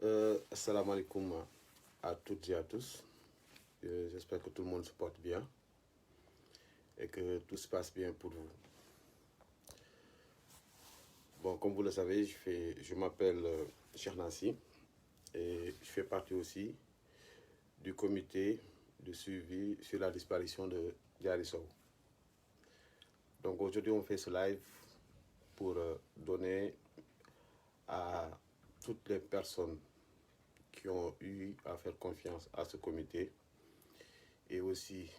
Assalamu alaikum à toutes et à tous. J'espère que tout le monde se porte bien et que tout se passe bien pour vous. Bon, comme vous le savez, je m'appelle Chernassi et je fais partie aussi du comité de suivi sur la disparition de Diary Sow. Donc aujourd'hui, on fait ce live pour donner à toutes les personnes qui ont eu à faire confiance à ce comité et aussi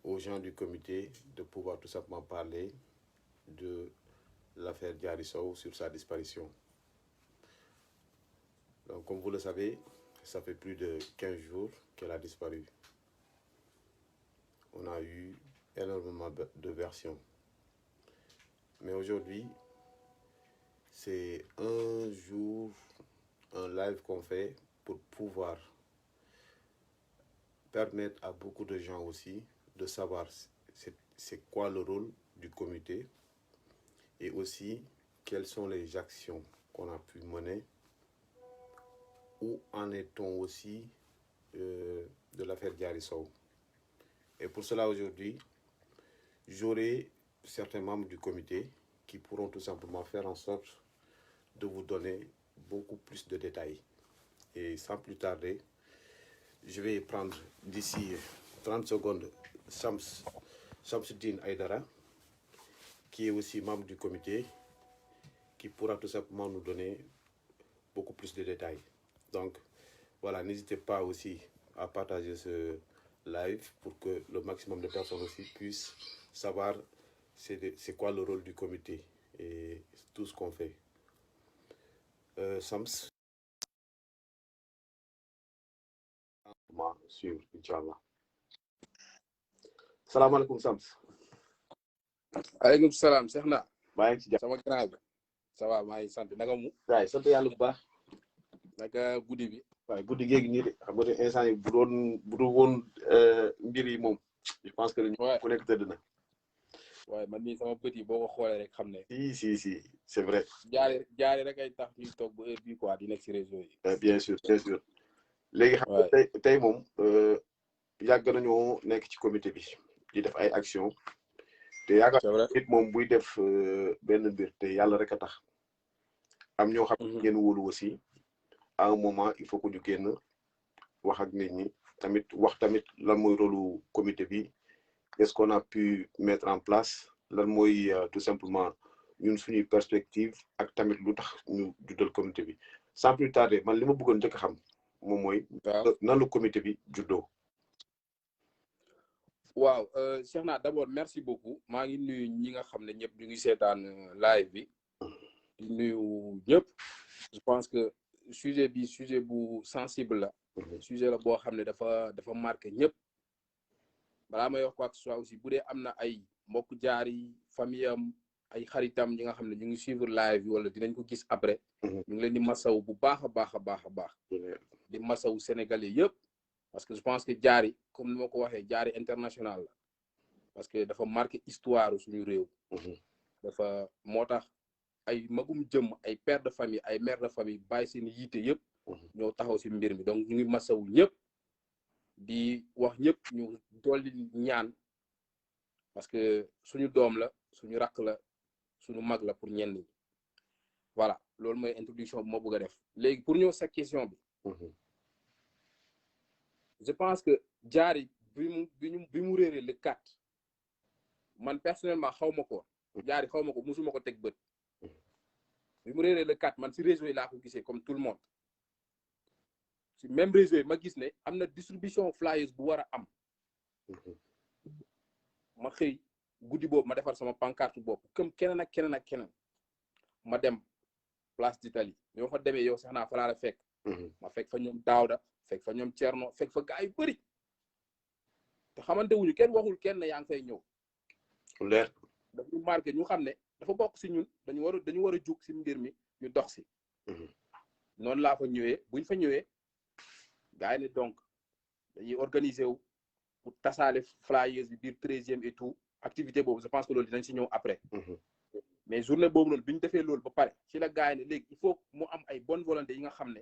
aux gens du comité de pouvoir tout simplement parler de l'affaire Diary Sow sur sa disparition. Donc, comme vous le savez, ça fait plus de 15 jours qu'elle a disparu. On a eu énormément de versions. Mais aujourd'hui, c'est un jour, un live qu'on fait pour pouvoir permettre à beaucoup de gens aussi de savoir c'est quoi le rôle du comité et aussi quelles sont les actions qu'on a pu mener. Où en est-on aussi de l'affaire Diary Sow. Et pour cela, aujourd'hui, j'aurai certains membres du comité qui pourront tout simplement faire en sorte de vous donner beaucoup plus de détails. Et sans plus tarder, je vais prendre d'ici 30 secondes Shamsuddin Aïdara, qui est aussi membre du comité, qui pourra tout simplement nous donner beaucoup plus de détails. Donc, voilà, n'hésitez pas aussi à partager ce live pour que le maximum de personnes aussi puissent savoir c'est quoi le rôle du comité et tout ce qu'on fait. Sams, sur Inch'Allah. Salam alaikum Sams. Aleykum salaam Cheikh na. maa ngi ci jàmm. sama grand bi ça va maa ngi sant naka mu. waaye sant yàlla bu baax. naka guddi bi. waaye guddi géegi nii de xam nga ne instant yi bu dul woon mbir yi moom je pense que ku nekk tëdd na. waaye man nii sama bët yi boo ko xoolee rek xam ne. si c'est vrai. jaari rek ay tax ñuy toog ba heure bii quoi di nekk si réseau yi. bien sûr léegi xam nga tey moom yàgg nañoo nekk ci comité bi di def ay action te yaakaar nit moom buy def benn mbir te yàlla rek a tax am ñoo xam ne ngeen wóolu aussi à un moment il faut que ñu génn wax ak nit ñi tamit wax tamit lan mooy rôlu comité bi qu'est-ce qu'on a pu mettre en place lan mooy tout simplement ñun suñuy perspective ak tamit lu tax ñu juddal comité bi sans plus tarder man li ma bëggoon njëkk a xam moom mooy nan la comité bi juddoo. waaw Cheikh na d'abord merci beaucoup maa ngi nuyu ñi nga xam ne ñëpp ñu ngi seetaan live bi di nuyu ñëpp je pense que sujet bu sensible la sujet la boo xam ne dafa marqué ñëpp balaa may wax quoi que ce soit aussi bu dee am na ay mbokk jaari famille am ay xaritam ñi nga xam ne ñu ngi suivre live bi wala dinañ ko gis après ñu ngi leen di masaw bu baax a baax di masaw sénégalais yëpp parce que je pense que jaari comme ni ma ko waxee jaari international la parce que dafa marqué histoire suñu réew dafa moo tax ay magum jëm ay père de famille ay mère de famille bàyyi seen yiite yëpp ñoo taxaw si mbir mi donc ñu ngi masaw ñëpp di wax ñëpp ñu dolli ñaan parce que suñu doom la suñu rakk la suñu mag la pour ñenn ñi voilà loolu mooy introduction bi ma bëgg a def léegi pour ñëw sa question bi je pense que jaari bi mu réeree le 4 man personnellement xaw ma ko jaari xaw ma ko musuma ko teg bët bi mu réeree le 4 man si réseau yi laa ko gisee comme tout le monde si même réseau yi ma gis ne am na distribution flyers bu war a am ma xëy guddi boobu ma defar sama pancarte bopp comme keneen ak keneen ma dem place d'Italie bi ma fa demee yow sax naa fa laa la fekk ma fekk fa ñoom Daouda fekk fa ñoom Thierno fekk fa gars yu bëri te xamante wuñu kenn waxul kenn yaa ngi fay ñëw leer dañu marqué ñu xam ne dafa bokk si ñun dañu war a jug si mbir mi ñu dox si noonu laa fa ñëwee buñ fa ñëwee gars yi ne donc dañuy organiser wu pour tasaale flyers bi biir 13e et tout activité boobu je pense que loolu dinañ si ñëw après mais journée boobu noonu bi ñu defee loolu ba pare ci la gars yi ne léegi il faut mu am ay bonne volonté yi nga xam ne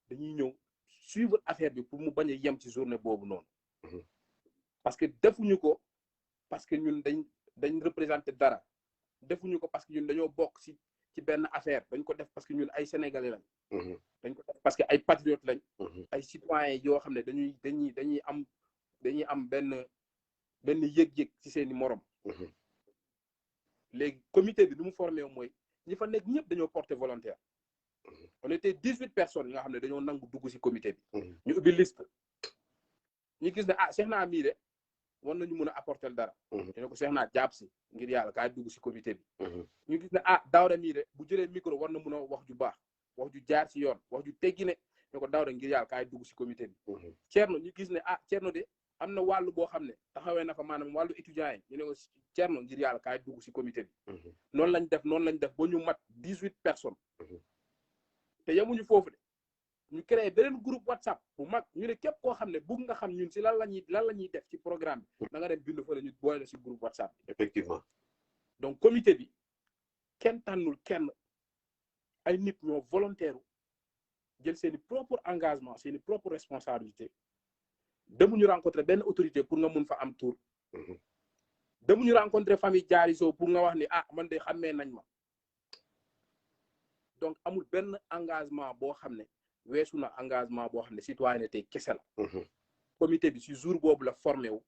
dañuy ñëw suivre affaire bi pour mu bañ a yem ci journée boobu noonu. parce que defuñu ko parce que ñun dañ représenté dara defuñu ko parce que ñun dañoo bokk ci benn affaire dañ ko def parce que ñun ay sénégalais lañ. dañ ko def parce que ay patriotes lañ. ay citoyens yoo xam ne dañuy am benn yëg-yëg ci seeni morom. léegi comité bi nu mu formé mooy ñi fa nekk ñëpp dañoo porté volontaire. on était 18 personnes yi nga xam ne dañoo nangu dugg ci comité bi. ñu ubbi liste. ñu gis ne Cheikh naa mii de war nañu mën a apporter dara. ñu ne ko Cheikh naa jàpp si ngir yàlla kaay dugg ci comité bi. ñu gis ne Daouda mii de bu jëlee micro war na mën a wax ju baax wax ju jaar ci yoon wax ju teggi ne ñu ko Daouda ngir yàlla kaay dugg ci comité bi. Thierno ñu gis ne Thierno de am na wàllu boo xam ne taxawee na fa maanaam wàllu étudiant yi ñu ne ko Thierno ngir yàlla kaay dugg ci comité bi. noonu lañ def ba ñu mat 18 personnes. te yemuñu foofu de ñu créé beneen groupe WhatsApp bu mag ñu ne képp koo xam ne bëgg nga xam ñun ci lan la ñuy def ci programme bi da nga dem bind fa la ñu boole ci groupe WhatsApp bi. effectivement. donc comité bi kenn tànnul kenn ay nit ñoo volontaire jël seeni propre engagement seeni propre responsabilité demuñu rencontrer benn autorité pour nga mun fa am tour. demuñu rencontrer famille Diary Sow pour nga wax ni man de xàmmee nañ ma. donc amul benn engagement boo xam ne weesu na engagement boo xam ne citoyenneté kese la. comité bi ci jour boobu la formé wu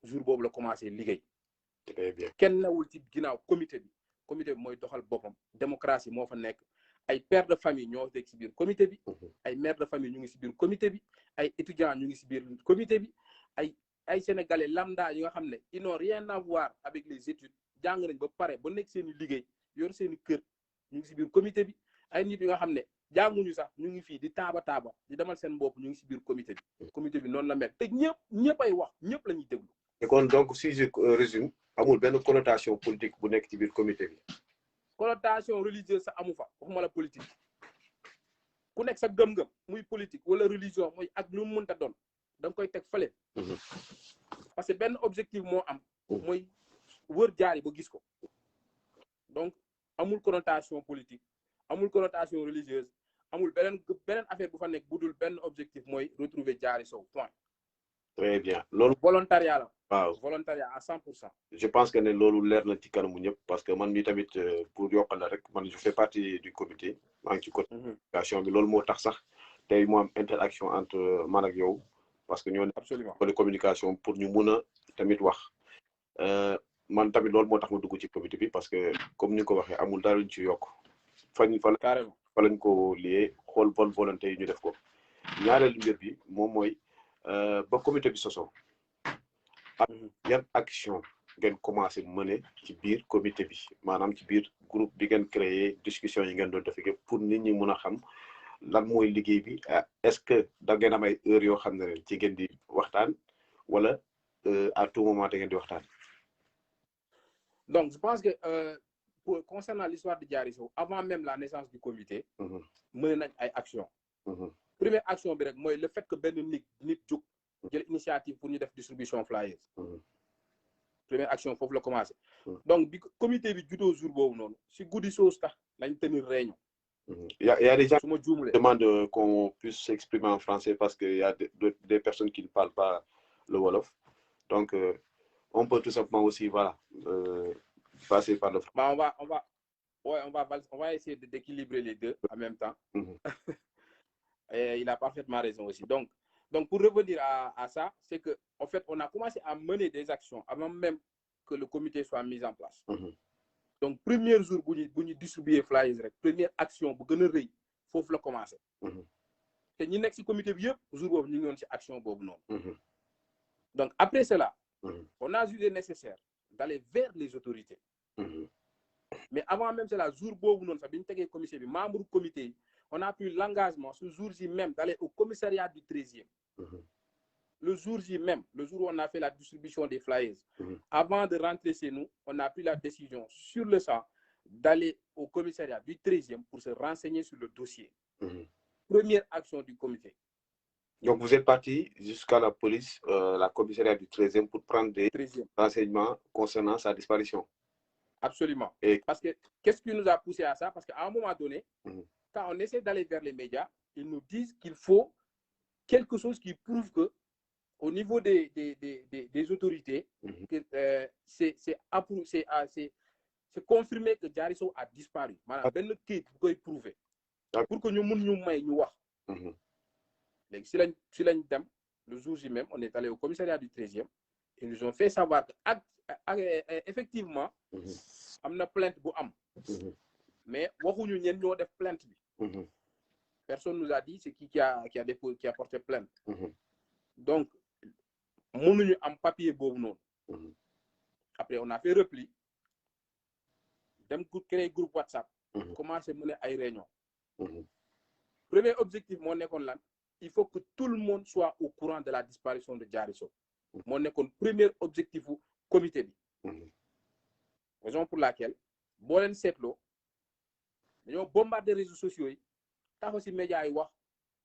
jour boobu la commencé liggéey. très bien kenn newul ci ginnaaw comité bi mooy doxal boppam démocratie moo fa nekk ay pères de famille ñoo nekk ci biir comité bi. ay mères de famille ñu ngi ci biir comité bi ay étudiants ñu ngi ci biir comité bi ay sénégalais lambda yi nga xam ne ils n'ont rien à voir avec les études jàng nañ ba pare ba nekk seen i liggéey yor seen i kër ñu ngi ci biir comité bi. ay nit yi nga xam ne jànguñu sax ñu ngi fii di taaba di demal seen bopp ñu ngi ci biir comité bi. comité bi noonu la mel te ñëpp ay wax ñëpp la ñuy déglu. et kon donc si je résume amul benn connotation politique bu nekk ci biir comité bi. connotation religieuse sax amu fa waxuma la politique ku nekk sa gëm-gëm muy politique wala religion muy ak lu mu mënta doon da nga koy teg fële. parce que benn objectif moo am. mooy wër Diary ba gis ko donc amul connotation politique. amul connotation religieuse amul beneen affaire bu fa nekk budul benn objectif mooy retrouver Diary Sow point. très bien loolu. volontariat la. waaw volontariat à 100%. je pense que ne loolu leer na ci kanamu ñëpp parce que man mi tamit pour yokkal la rek man je fais partie du comité maa ngi ci communication bi loolu moo tax sax tey mu am interaction entre man ak yow parce que ñoo ne absolument de communication pour ñu mun a tamit wax man tamit loolu moo tax ma dugg ci comité bi parce que comme ni ko waxee amul dara luñ ci yokk. carrément fa lañ ko lié xool bonne volonté yi ñu def ko ñaareelu mbir bi moom mooy ba comité bi soso ak yan action ngeen commencé mener ci biir comité bi maanaam ci biir groupe bi ngeen créé discussion yi ngeen doon def pour nit ñi mun a xam lan mooy liggéey bi est-ce que da ngeen am ay heures yoo xam ne ci ngeen di waxtaan wala à tout moment da ngeen di waxtaan. donc je pense que concernant l'histoire de Diary Sow avant même la naissance du comité. mën nañ ay action première action bi rek mooy le fait que benn nit jóg jël initiative pour ñu def distribution flyers. première action foofu la commencé. donc bi comité bi juddoo jour boobu noonu si guddi soos tax lañ tenir réunion. y a des gens su ma juumulee demandent qu'on puisse s'exprimer en français parce que y a des personnes qui ne parlent pas le wolof donc on peut tout simplement aussi voilà passer par le français. On va essayer d'équilibrer les deux en même temps. Et il a parfaitement raison aussi. Donc pour revenir à ça, c'est que en fait, on a commencé à mener des actions avant même que le comité soit mis en place. Donc premier jour bu ñu distribuer flyers rek première action bu gën a rëy foofu la commencé. te ñi nekk ci comité bi yëpp jour boobu ñu ngi woon ci action boobu noonu. donc après cela. on a jugé nécessaire d'aller vers les autorités. mais avant même cela jour boobu noonu sax bi ñu tegee comité bi membre comité yi on a pris l'engagement ce jour-ci même d'aller au commissariat du 13e. Le jour-ci même, le jour où on a fait la distribution des flyers, avant de rentrer chez nous, on a pris la décision sur le champ d'aller au commissariat du 13e pour se renseigner sur le dossier. Première action du comité. Donc vous êtes parti jusqu'à la police, la commissariat du 13e pour prendre des renseignements concernant sa disparition. Absolument. Et... Parce que qu'est-ce qui nous a poussé à ça? Parce qu'à un moment donné, quand on essaie d'aller vers les médias, ils nous disent qu'il faut quelque chose qui prouve que au niveau des autorités, c'est confirmé que Diary Sow a disparu. Maanaam benn kayit bu koy prouver pour que ñu mun ñu may ñu wax. léegi si lañ dem le jour J même, on est allé au commissariat du 13e. Ils nous ont fait savoir que effectivement am na plainte bu am. Mais waxuñu ñen ñoo def plainte bi. Personne nous a dit c'est qui a porté plainte. Donc mënuñu am papier boobu noonu. Après on a fait repli dem créer groupe WhatsApp. Commencer mener ay réunion. Premier objectif moo nekkoon lan, il faut que tout le monde soit au courant de la disparition de Diary Sow. moo nekkoon premier objectif bu comité bi. Raison pour laquelle boo leen seetloo dañoo bombarder réseaux sociaux yi taxaw si médias yi wax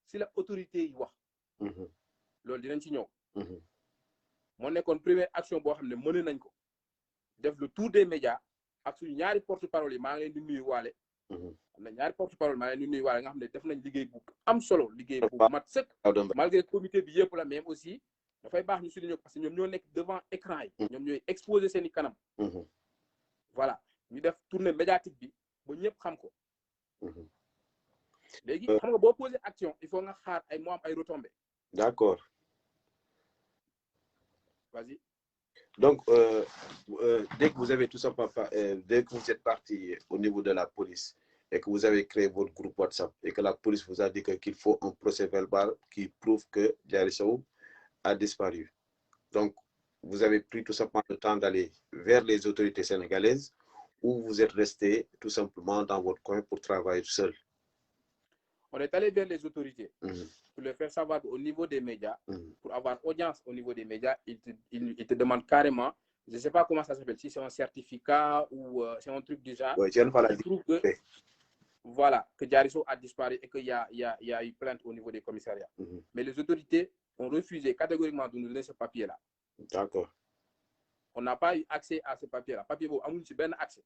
si la autorité yi wax. loolu dinañ ci ñëw. moo nekkoon première action boo xam ne mën nañ ko def le tour des médias ak suñu ñaari porte-parole yi maa ngi leen di nuyu waale. am na ñaari porte-parole maa ngi leen di nuyu waale nga xam ne def nañ liggéey bu am solo liggéey bu mat sëkk. malgré comité bi yëpp la même aussi dafay baax ñu souligner parce que ñoom ñoo nekk devant écran yi. ñoom ñooy exposer seen i kanam. voilà ñu def tournée médiatique bi ba ñëpp xam ko. léegi xam nga boo poser action il faut nga xaar ay moo am ay retombées. D'accord. Vas-y. Donc, dès que vous avez tout simplement, dès que vous êtes parti au niveau de la police et que vous avez créé votre groupe WhatsApp et que la police vous a dit qu'il faut un procès-verbal qui prouve que Diary Sow a disparu. Donc, vous avez pris tout simplement le temps d'aller vers les autorités sénégalaises ou vous êtes resté tout simplement dans votre coin pour travailler seul? On est allé vers les autorités pour leur faire savoir qu'au niveau des médias, pour avoir audience au niveau des médias, ils te demandent carrément, je ne sais pas comment ça s'appelle, si c'est un certificat ou c'est un truc du genre, ouais, qui prouve que, voilà, que Diary Sow a disparu et qu'il y a eu plainte au niveau des commissariats. Mais les autorités ont refusé catégoriquement de nous donner ce papier-là. D'accord. On n'a pas eu accès à ce papier-là. Papier, on n'a pas accès.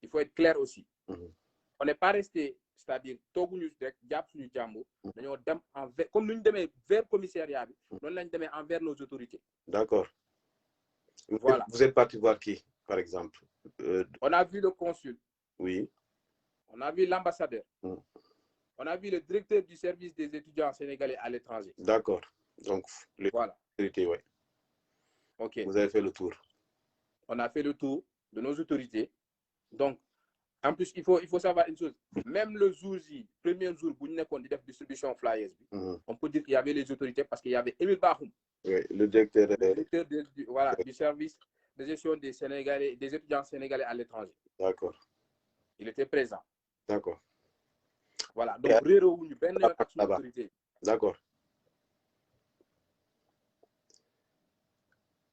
Il faut être clair aussi. On n'est pas resté, c'est-à-dire, comme nous sommes vers le commissariat, nous sommes envers nos autorités. D'accord. Voilà. Vous êtes parti voir qui, par exemple? On a vu le consul. Oui. On a vu l'ambassadeur. On a vu le directeur du service des étudiants sénégalais à l'étranger. D'accord. Donc, les autorités, oui. OK. Vous avez fait le tour. On a fait le tour de nos autorités. Donc, en plus, il faut savoir une chose. Même le jour J, premier jour, où nous avons dit distribution flyers, on peut dire qu'il y avait les autorités parce qu'il y avait Émile Bahoum. Oui, le directeur du service de gestion des Sénégalais, des étudiants sénégalais à l'étranger. D'accord. Il était présent. D'accord. Voilà. Donc, autorité. D'accord.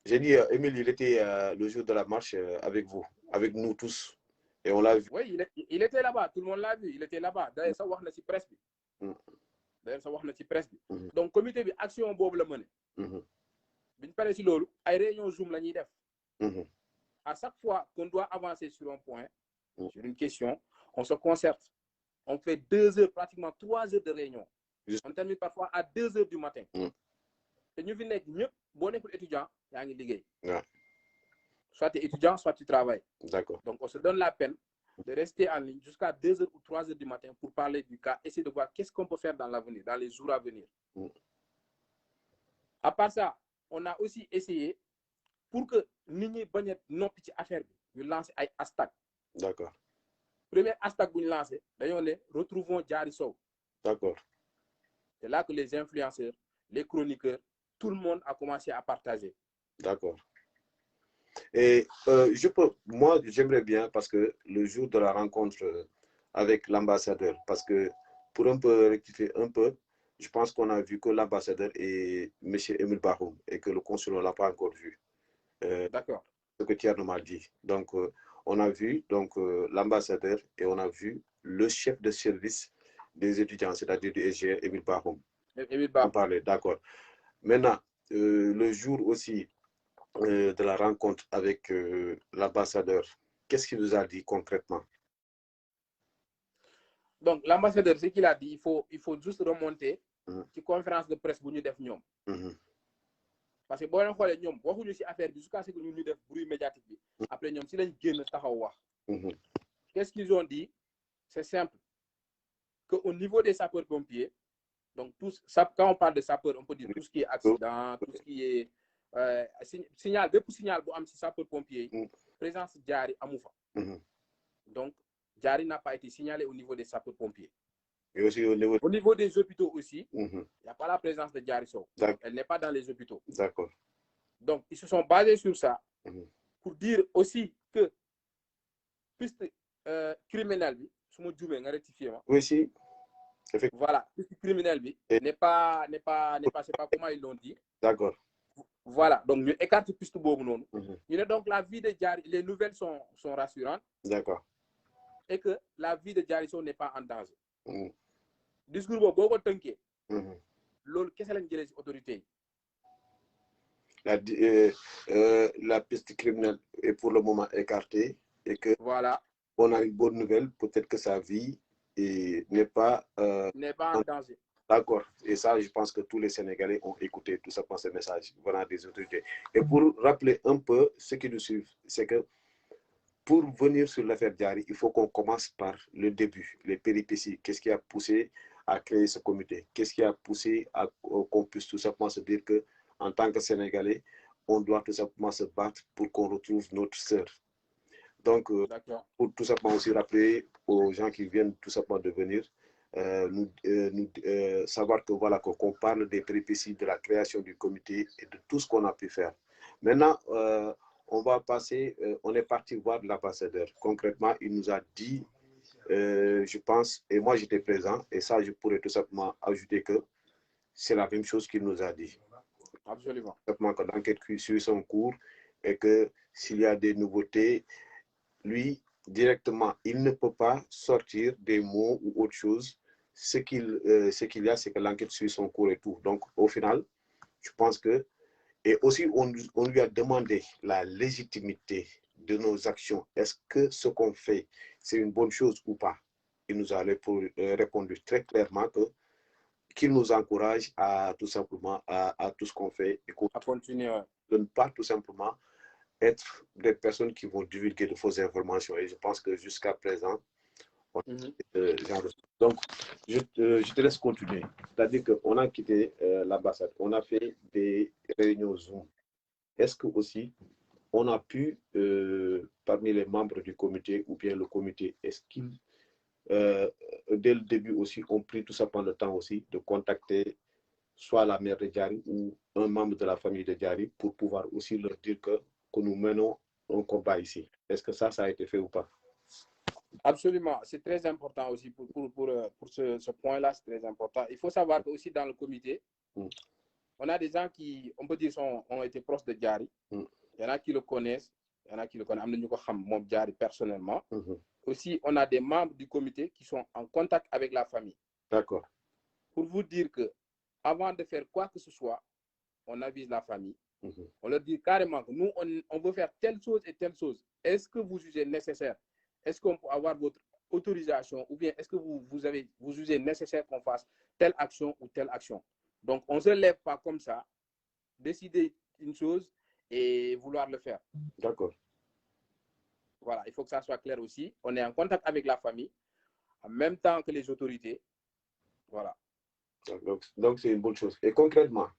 J'ai dit, Émile, il était le jour de la marche avec vous, avec nous tous. Et on l'a vu. Oui, il était là-bas. Tout le monde l'a vu. Il était là-bas. D'ailleurs, ça, on a ci presse. Donc, le comité d'action Bob le mené. Bien parlé sur l'eau, à réunion Zoom la def. À chaque fois qu'on doit avancer sur un point, sur une question, on se concerte. On fait 2 heures, pratiquement 3 heures de réunion. On termine parfois à 2 heures du matin. Et nous venons mieux, bon étudiant, il y a une ligue. Soit tu es étudiant, soit tu travailles. D'accord. Donc, on se donne la peine de rester en ligne jusqu'à 2 heures ou 3 heures du matin pour parler du cas, essayer de voir qu'est-ce qu'on peut faire dans l'avenir, dans les jours à venir. À part ça, on a aussi essayé pour que nous n'ayons nos petites affaires, nous lancer un hashtag. D'accord. Premier hashtag que nous lançons, d'ailleurs, retrouvons Diary Sow. D'accord. C'est là que les influenceurs, les chroniqueurs, tout le monde a commencé à partager. D'accord. Et moi, j'aimerais bien, parce que le jour de la rencontre avec l'ambassadeur, parce que pour un peu rectifier un peu, je pense qu'on a vu que l'ambassadeur est M. Émile Bahoum et que le consul ne l'a pas encore vu. D'accord. Ce que Thierno m'a dit. Donc, on a vu l'ambassadeur et on a vu le chef de service des étudiants, c'est-à-dire du SG, Émile Bahoum. Émile Bahoum. On parlait, d'accord. Maintenant, le jour aussi de la rencontre avec l'ambassadeur, qu'est-ce qu'il vous a dit concrètement? Donc, l'ambassadeur, ce qu'il a dit, il faut juste remonter ci conférence de presse bu ñu def ñoom. Parce que boo leen xoolee ñoom waxuñu ci affaire bi jusqu'à ce que ñu def bruit médiatique bi. Après ñoom ci lañ génn taxaw wax. Qu'est-ce qu'ils ont dit? C'est simple. Qu'au niveau des sapeurs-pompiers, donc quand on parle de sapeurs, on peut dire tout ce qui est accident, tout ce qui est signal, bépp signal bu am ci sapeurs-pompiers, présence Diary amu fa. Donc, Diary n'a pas été signalé au niveau des sapeurs-pompiers. Et aussi au niveau des hôpitaux aussi, il n'y a pas la présence de Diary Sow. Elle n'est pas dans les hôpitaux. D'accord. Donc, ils se sont basés sur ça pour dire aussi que piste criminelle, si je me rectifier. Oui, si. Voilà, piste criminelle n'est pas, c'est pas comment ils l'ont dit. D'accord. Voilà, donc nous écartons piste bobu non. Donc la vie de Diary, les nouvelles sont rassurantes. D'accord. Et que la vie de Diary Sow n'est pas en danger. Discours bobu boko tanké. Lolu kessé lañ jëlé ci autorité. La piste criminelle est pour le moment écartée et que voilà. On a une bonne nouvelle, peut-être que sa vie n'est pas en danger. D'accord. Et ça, je pense que tous les Sénégalais ont écouté tout simplement ce message venant des autorités. Et pour rappeler un peu ce qui nous suit, c'est que pour venir sur l'affaire Diary, il faut qu'on commence par le début, les péripéties. Qu'est-ce qui a poussé à créer ce comité? Qu'est-ce qui a poussé à qu'on puisse tout simplement se dire que, en tant que Sénégalais, on doit tout simplement se battre pour qu'on retrouve notre sœur. Donc, pour tout simplement aussi rappeler aux gens qui viennent tout simplement de venir, savoir que voilà, qu'on parle des péripéties de la création du comité et de tout ce qu'on a pu faire. Maintenant, on va passer, on est parti voir l'ambassadeur. Concrètement, il nous a dit, je pense, et moi j'étais présent, et ça je pourrais tout simplement ajouter que c'est la même chose qu'il nous a dit. Absolument. Simplement que l'enquête suit son cours et que s'il y a des nouveautés, lui, directement, il ne peut pas sortir des mots ou autre chose. Ce qu'il y a, c'est que l'enquête suit son cours et tout. Donc, au final, je pense que... Et aussi, on lui a demandé la légitimité de nos actions. Est-ce que ce qu'on fait, c'est une bonne chose ou pas? Il nous a répondu très clairement qu'il nous encourage à tout simplement à tout ce qu'on fait. Et à continuer. De ne pas tout simplement être des personnes qui vont divulguer de fausses informations. Et je pense que jusqu'à présent, donc, je te laisse continuer. C'est-à-dire qu'on a quitté l'ambassade, on a fait des réunions Zoom. Est-ce que aussi, on a pu, parmi les membres du comité, ou bien le comité, est-ce qu'ils, dès le début aussi, ont pris tout simplement le temps aussi de contacter soit la mère de Diary ou un membre de la famille de Diary pour pouvoir aussi leur dire que nous menons un combat ici. Est-ce que ça a été fait ou pas? Absolument. C'est très important aussi pour ce point-là, c'est très important. Il faut savoir qu'aussi dans le comité, on a des gens qui, on peut dire, ont été proches de Diary. Il y en a qui le connaissent, il y en a qui le connaissent. Am na ñu ko xam moom Diary personnellement. Aussi, on a des membres du comité qui sont en contact avec la famille. D'accord. Pour vous dire que avant de faire quoi que ce soit, on avise la famille. On leur dit carrément que nous, on veut faire telle chose et telle chose. Est-ce que vous jugez nécessaire? Est-ce qu'on peut avoir votre autorisation? Ou bien est-ce que vous jugez nécessaire qu'on fasse telle action ou telle action? Donc, on ne se lève pas comme ça, décider une chose et vouloir le faire. D'accord. Voilà, il faut que ça soit clair aussi. On est en contact avec la famille, en même temps que les autorités. Voilà. Donc c'est une bonne chose. Et concrètement,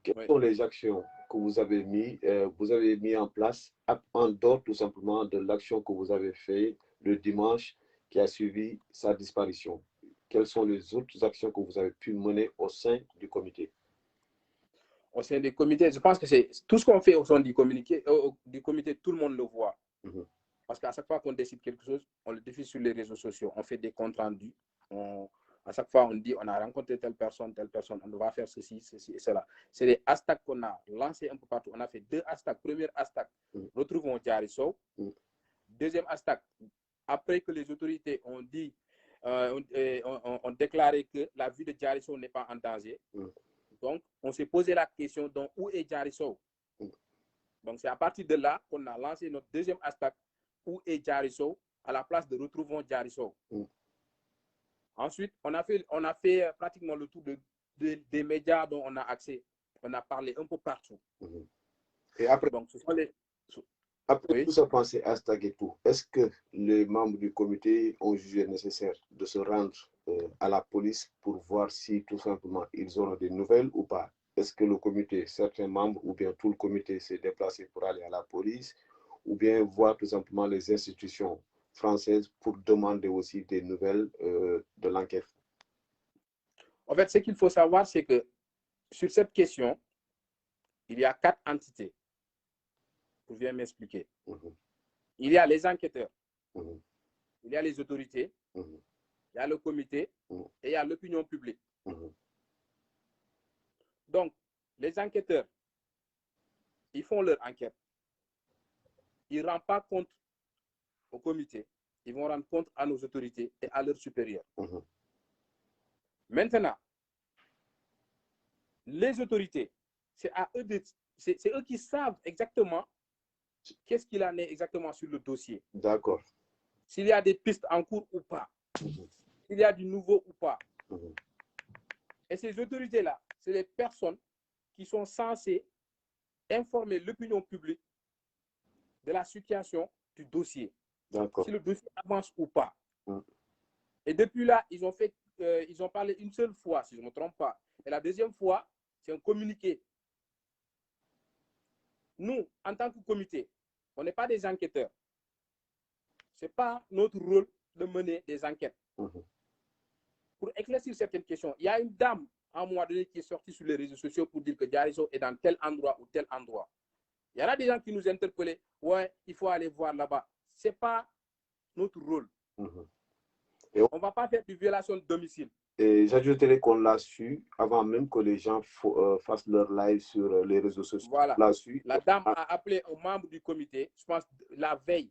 quelles sont les actions que vous avez mis en place en dehors tout simplement de l'action que vous avez fait le dimanche qui a suivi sa disparition? Quelles sont les autres actions que vous avez pu mener au sein du comité? Au sein du comité, je pense que c'est tout ce qu'on fait au sein du comité, tout le monde le voit. Parce qu'à chaque fois qu'on décide quelque chose, on le diffuse sur les réseaux sociaux, on fait des comptes rendus. À chaque fois, on dit on a rencontré telle personne, on va faire ceci et cela. C'est des hashtags qu'on a lancés un peu partout. On a fait 2 hashtags. Premier hashtag, retrouvons Diary Sow. Deuxième hashtag, après que les autorités ont dit, ont déclaré que la vie de Diary Sow n'est pas en danger. Donc, on s'est posé la question, donc, où est Diary Sow? Donc, c'est à partir de là qu'on a lancé notre deuxième hashtag, où est Diary Sow, à la place de retrouvons Diary Sow. Ensuite, on a fait pratiquement le tour des médias dont on a accès. On a parlé un peu partout. Et après, donc, ce sont les... Après Oui. tout ça passé à Staguetou, est-ce que les membres du comité ont jugé nécessaire de se rendre à la police pour voir si tout simplement ils auront des nouvelles ou pas? Est-ce que le comité, certains membres ou bien tout le comité s'est déplacé pour aller à la police ou bien voir tout simplement les institutions françaises pour demander aussi des nouvelles de l'enquête? En fait, ce qu'il faut savoir, c'est que sur cette question, il y a 4 entités. Vous viens m'expliquer. Il y a les enquêteurs, il y a les autorités, il y a le comité et il y a l'opinion publique. Donc, les enquêteurs, ils font leur enquête. Ils ne rendent pas compte au comité. Ils vont rendre compte à nos autorités et à leurs supérieurs. Maintenant, les autorités, c'est eux qui savent exactement qu'est-ce qu'il en est exactement sur le dossier. D'accord. S'il y a des pistes en cours ou pas. S'il y a du nouveau ou pas. Et ces autorités-là, c'est les personnes qui sont censées informer l'opinion publique de la situation du dossier. Si le dossier avance ou pas. Et depuis là, ils ont parlé une seule fois, si je ne me trompe pas. Et la deuxième fois, c'est un communiqué. Nous, en tant que comité, on n'est pas des enquêteurs. Ce n'est pas notre rôle de mener des enquêtes. Pour éclaircir certaines questions, il y a une dame, à un moment donné, qui est sortie sur les réseaux sociaux pour dire que Diary Sow est dans tel endroit ou tel endroit. Il y en a des gens qui nous interpellaient. Ouais, il faut aller voir là-bas. Ce n'est pas notre rôle. Et on ne va pas faire de violation de domicile. Et j'ajouterais qu'on l'a su avant même que les gens fassent leur live sur les réseaux sociaux. Voilà. La dame a appelé un membre du comité, je pense, la veille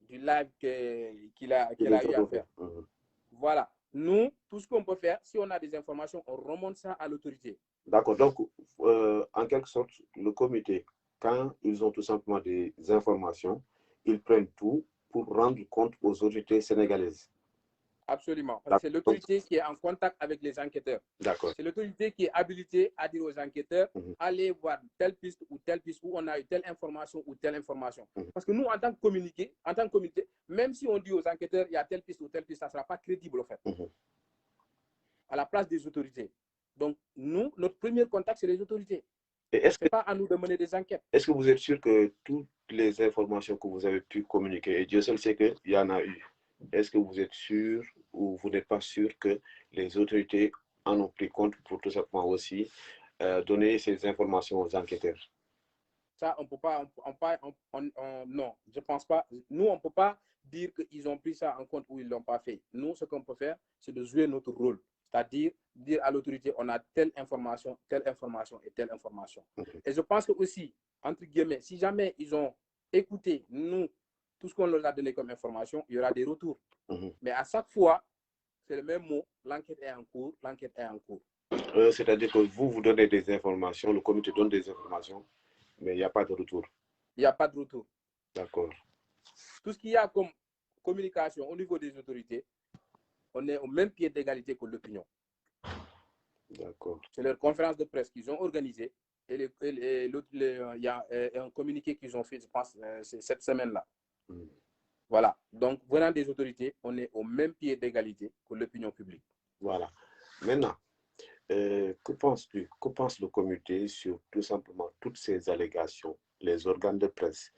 du live qu'il a eu à faire. Voilà. Nous, tout ce qu'on peut faire, si on a des informations, on remonte ça à l'autorité. D'accord. Donc, en quelque sorte, le comité, quand ils ont tout simplement des informations, ils prennent tout pour rendre compte aux autorités sénégalaises. Absolument. Parce que c'est l'autorité qui est en contact avec les enquêteurs. D'accord. C'est l'autorité qui est habilitée à dire aux enquêteurs, allez voir telle piste, où on a eu telle information ou telle information. Parce que nous, en tant que comité, même si on dit aux enquêteurs, il y a telle piste ou telle piste, ça ne sera pas crédible, en fait. À la place des autorités. Donc, nous, notre premier contact, c'est les autorités. Ce n'est pas à nous de mener des enquêtes. Est-ce que vous êtes sûr que toutes les informations que vous avez pu communiquer, et Dieu seul sait qu'il y en a eu, est-ce que vous êtes sûr ou vous n'êtes pas sûr que les autorités en ont pris compte pour tout simplement aussi donner ces informations aux enquêteurs? Ça, on ne peut pas, non, je ne pense pas. Nous, on ne peut pas dire qu'ils ont pris ça en compte ou ils ne l'ont pas fait. Nous, ce qu'on peut faire, c'est de jouer notre rôle. C'est-à-dire, dire à l'autorité, on a telle information et telle information. Et je pense que aussi, entre guillemets, si jamais ils ont écouté, nous, tout ce qu'on leur a donné comme information, il y aura des retours. Mais à chaque fois, c'est le même mot, l'enquête est en cours, l'enquête est en cours. C'est-à-dire que vous donnez des informations, le comité donne des informations, mais il n'y a pas de retour. Il n'y a pas de retour. D'accord. Tout ce qu'il y a comme communication au niveau des autorités, on est au même pied d'égalité que l'opinion. D'accord. C'est leur conférence de presse qu'ils ont organisée et il y a un communiqué qu'ils ont fait, je pense, cette semaine-là. Voilà. Donc, venant des autorités, on est au même pied d'égalité que l'opinion publique. Voilà. Maintenant, que penses-tu? Que pense le comité sur tout simplement toutes ces allégations, les organes de presse,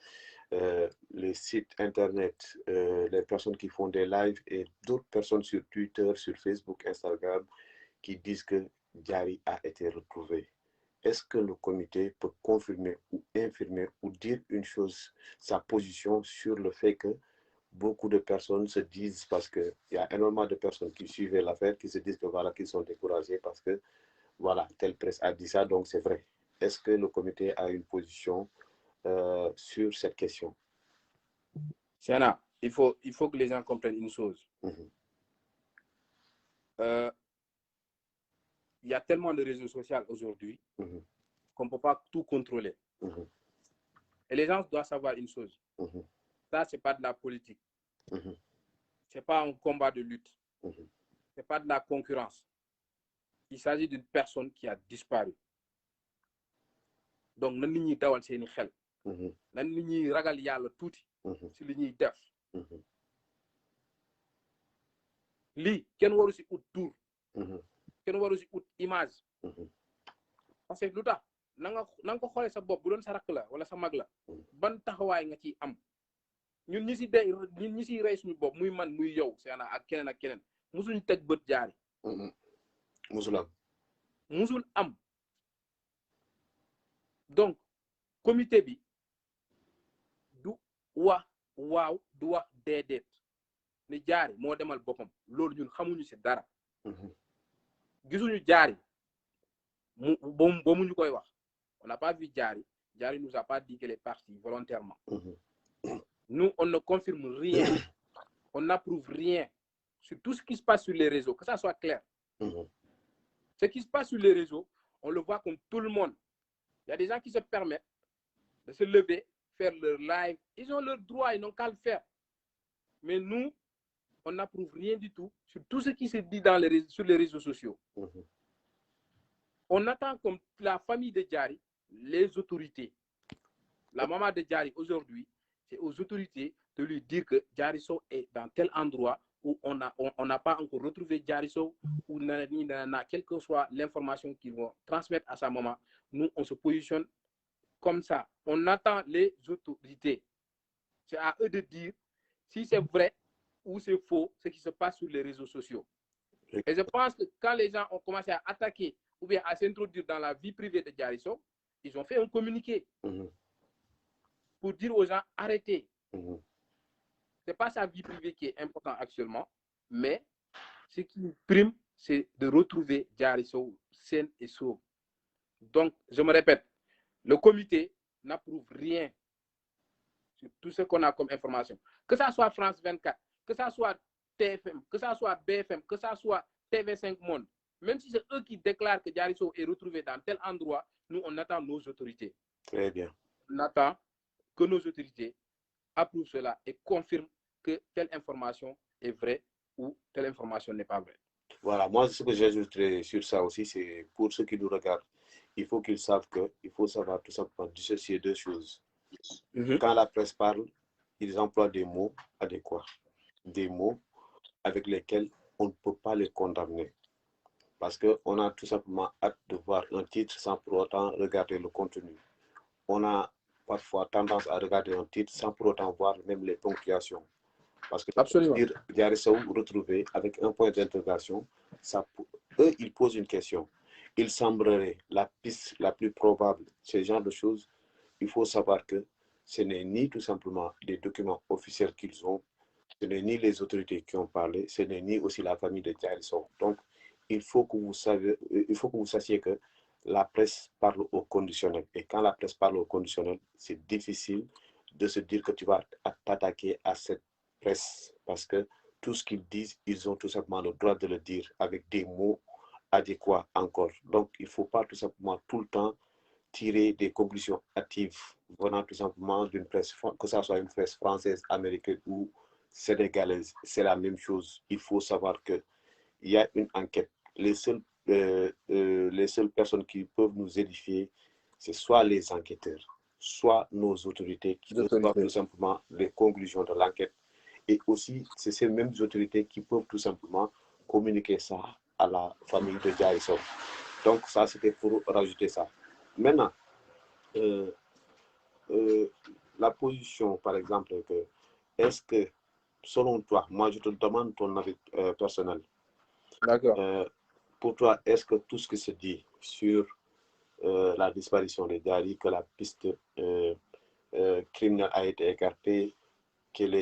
les sites internet, les personnes qui font des lives et d'autres personnes sur Twitter, sur Facebook, Instagram, qui disent que Diary a été retrouvé? Est-ce que le comité peut confirmer ou infirmer ou dire une chose, sa position sur le fait que beaucoup de personnes se disent, parce qu'il y a énormément de personnes qui suivaient l'affaire, qui se disent que voilà, qu'ils sont découragés parce que voilà, telle presse a dit ça, donc c'est vrai. Est-ce que le comité a une position sur cette question? Siana, il faut que les gens comprennent une chose. Il y a tellement de réseaux sociaux aujourd'hui qu'on ne peut pas tout contrôler. Et les gens doivent savoir une chose. Ça, ce n'est pas de la politique. Ce n'est pas un combat de lutte. c'est pas de la concurrence. Il s'agit d'une personne qui a disparu. Donc nan nit ñi dawal seeni xel. nan nit ñi ragal yàlla tuuti. ci li ñuy def. lii kenn waru si ut tour. kenn waru si ut image. parce que lu tax na nga ko xoolee sa bopp bu doon sa rakk la wala sa mag la. ban taxawaay nga ciy am. ñun ñi si rey suñu bopp muy man muy yow seena ak keneen musuñu teg bët Diary. musul am. donc comité bi du wax waaw du wax déedéet ni Diary moo demal boppam loolu ñun xamuñu si dara. gisuñu Diary ba mu ñu koy wax on n'a pas vu Diary nous a pas dit qu'elle est partie volontairement. Nous on ne confirme rien. On n'approuve rien sur tout ce qui se passe sur les réseaux, que ça soit clair. Ce qui se passe sur les réseaux, on le voit comme tout le monde. Il y a des gens qui se permettent de se lever, faire leur live. Ils ont leur droit, ils n'ont qu'à le faire. Mais nous, on n'approuve rien du tout sur tout ce qui se dit sur les réseaux sociaux. On attend comme la famille de Diary, les autorités. La maman de Diary aujourd'hui, c'est aux autorités de lui dire que Diary Sow est dans tel endroit où on n'a pas encore retrouvé Diary Sow, ou quelle que soit l'information qu'ils vont transmettre à sa maman. Nous, on se positionne comme ça. On attend les autorités. C'est à eux de dire si c'est vrai ou c'est faux ce qui se passe sur les réseaux sociaux. Et je pense que quand les gens ont commencé à attaquer ou bien à s'introduire dans la vie privée de Diary Sow, ils ont fait un communiqué pour dire aux gens arrêtez. C'est pas sa vie privée qui est importante actuellement, mais ce qui prime, c'est de retrouver Diary Sow saine et sauve. Donc, je me répète, le comité n'approuve rien sur tout ce qu'on a comme information. Que ça soit France 24, que ça soit TFM, que ça soit BFM, que ça soit TV5 Monde, même si c'est eux qui déclarent que Diary Sow est retrouvé dans tel endroit, nous, on attend nos autorités. Très bien. On attend que nos autorités approuvent cela et confirment que telle information est vraie ou telle information n'est pas vraie. Voilà, moi, ce que j'ajouterais sur ça aussi, c'est pour ceux qui nous regardent, il faut qu'ils savent qu'il faut savoir tout simplement dissocier deux choses. Quand la presse parle, ils emploient des mots adéquats, des mots avec lesquels on ne peut pas les condamner. Parce qu'on a tout simplement hâte de voir un titre sans pour autant regarder le contenu. On a parfois tendance à regarder un titre sans pour autant voir même les ponctuations. Parce que dire Diary Sow retrouvé avec un point d'interrogation, eux, ils posent une question. Il semblerait la piste la plus probable, ce genre de choses, il faut savoir que ce n'est ni tout simplement des documents officiels qu'ils ont, ce n'est ni les autorités qui ont parlé, ce n'est ni aussi la famille de Diary Sow. Donc, il faut que vous sachiez que la presse parle au conditionnel. Et quand la presse parle au conditionnel, c'est difficile de se dire que tu vas t'attaquer à cette presse, parce que tout ce qu'ils disent, ils ont tout simplement le droit de le dire avec des mots adéquats encore. Donc, il ne faut pas tout simplement tout le temps tirer des conclusions hâtives venant tout simplement d'une presse, que ce soit une presse française, américaine ou sénégalaise. C'est la même chose. Il faut savoir qu'il y a une enquête. Les seules personnes qui peuvent nous édifier, c'est soit les enquêteurs, soit nos autorités qui reçoivent tout simplement les conclusions de l'enquête. Et aussi, c'est ces mêmes autorités qui peuvent tout simplement communiquer ça à la famille de Diary Sow. Donc ça, c'était pour rajouter ça. Maintenant, la position, par exemple, est-ce que, selon toi, moi je te demande ton avis personnel. D'accord. Pour toi, est-ce que tout ce qui se dit sur la disparition de Diary, que la piste criminelle a été écartée, qu'elle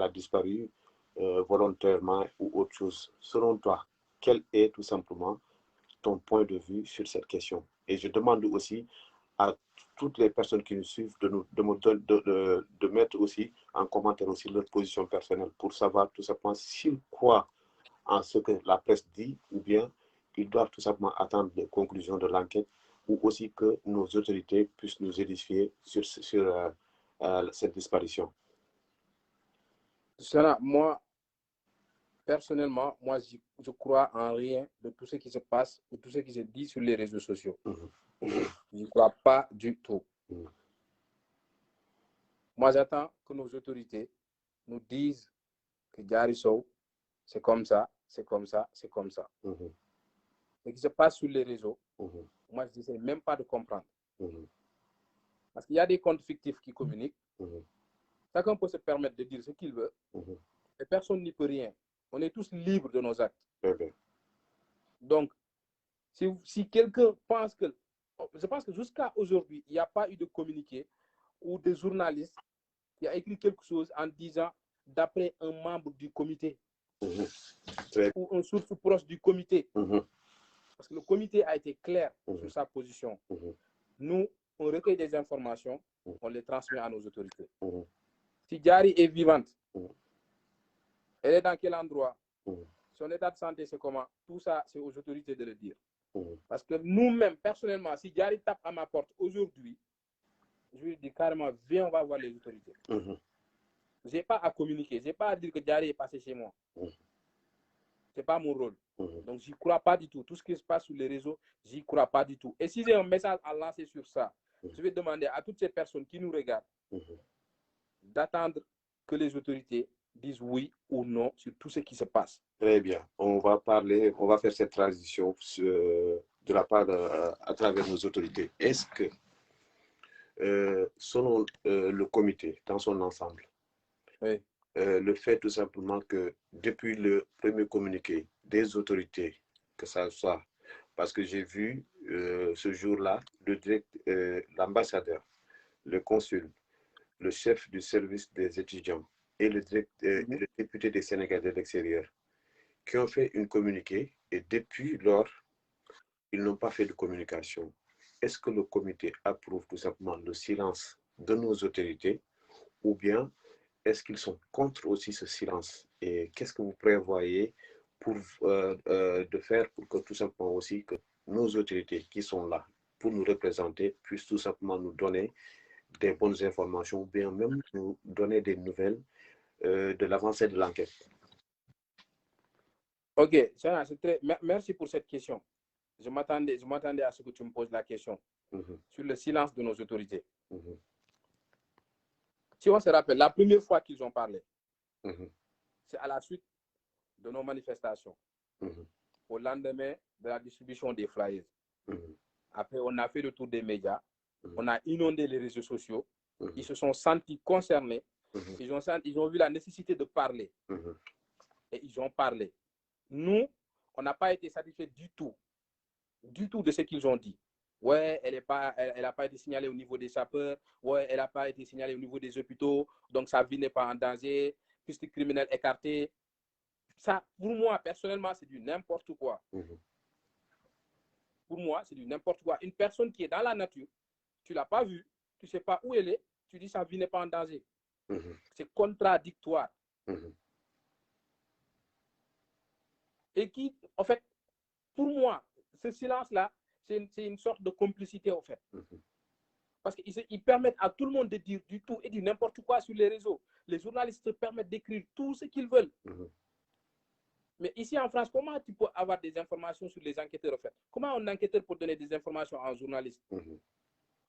a disparu volontairement ou autre chose, selon toi, quel est tout simplement ton point de vue sur cette question? Et je demande aussi à toutes les personnes qui nous suivent de mettre aussi en commentaire aussi leur position personnelle pour savoir tout simplement s'ils croient en ce que la presse dit, ou bien ils doivent tout simplement attendre les conclusions de l'enquête, ou aussi que nos autorités puissent nous édifier sur cette disparition. Sana, moi, personnellement, moi, je crois en rien de tout ce qui se passe, de tout ce qui se dit sur les réseaux sociaux. Je n'y crois pas du tout. Moi, j'attends que nos autorités nous disent que Diary Sow, c'est comme ça, c'est comme ça, c'est comme ça. Ce qui se passe sur les réseaux, moi, je n'essaie même pas de comprendre. Parce qu'il y a des comptes fictifs qui communiquent. Chacun peut se permettre de dire ce qu'il veut. Et personne n'y peut rien. On est tous libres de nos actes. Donc, si quelqu'un pense que... Je pense que jusqu'à aujourd'hui, il n'y a pas eu de communiqué ou de journaliste qui a écrit quelque chose en disant d'après un membre du comité ou une source proche du comité. Parce que le comité a été clair sur sa position. Nous, on recueille des informations, on les transmet à nos autorités. Si Diary est vivante, elle est dans quel endroit, son état de santé, c'est comment, tout ça, c'est aux autorités de le dire. Parce que nous-mêmes, personnellement, si Diary tape à ma porte aujourd'hui, je lui dis carrément, viens, on va voir les autorités. Je n'ai pas à communiquer, je n'ai pas à dire que Diary est passé chez moi. Ce n'est pas mon rôle. Donc, je n'y crois pas du tout. Tout ce qui se passe sur les réseaux, je n'y crois pas du tout. Et si j'ai un message à lancer sur ça, je vais demander à toutes ces personnes qui nous regardent d'attendre que les autorités disent oui ou non sur tout ce qui se passe. Très bien. On va faire cette transition de la part à travers nos autorités. Est-ce que, selon le comité, dans son ensemble, oui. Le fait tout simplement que depuis le premier communiqué des autorités, que ça soit, parce que j'ai vu ce jour-là l'ambassadeur, le consul, le chef du service des étudiants et le député des Sénégalais de l'extérieur qui ont fait une communiqué et depuis lors, ils n'ont pas fait de communication. Est-ce que le comité approuve tout simplement le silence de nos autorités ou bien est-ce qu'ils sont contre aussi ce silence? Et qu'est-ce que vous prévoyez de faire pour que tout simplement aussi que nos autorités qui sont là pour nous représenter puissent tout simplement nous donner des bonnes informations ou bien même nous donner des nouvelles de l'avancée de l'enquête? Ok, merci pour cette question. Je m'attendais à ce que tu me poses la question sur le silence de nos autorités. Si on se rappelle, la première fois qu'ils ont parlé, c'est à la suite de nos manifestations, au lendemain de la distribution des flyers. Après, on a fait le tour des médias, on a inondé les réseaux sociaux, ils se sont sentis concernés, ils ont vu la nécessité de parler, et ils ont parlé. Nous, on n'a pas été satisfaits du tout de ce qu'ils ont dit. Ouais, elle n'a pas été signalée au niveau des sapeurs. Ouais, elle n'a pas été signalée au niveau des hôpitaux. Donc, sa vie n'est pas en danger. Piste criminelle écartée. Ça, pour moi, personnellement, c'est du n'importe quoi. Pour moi, c'est du n'importe quoi. Une personne qui est dans la nature, tu ne l'as pas vue, tu ne sais pas où elle est, tu dis sa vie n'est pas en danger. C'est contradictoire. Et qui, en fait, pour moi, ce silence-là, c'est une sorte de complicité, en fait. Parce qu'ils permettent à tout le monde de dire du tout et du n'importe quoi sur les réseaux. Les journalistes se permettent d'écrire tout ce qu'ils veulent. Mais ici en France, comment tu peux avoir des informations sur les enquêteurs, en fait? Comment un enquêteur peut donner des informations à un journaliste?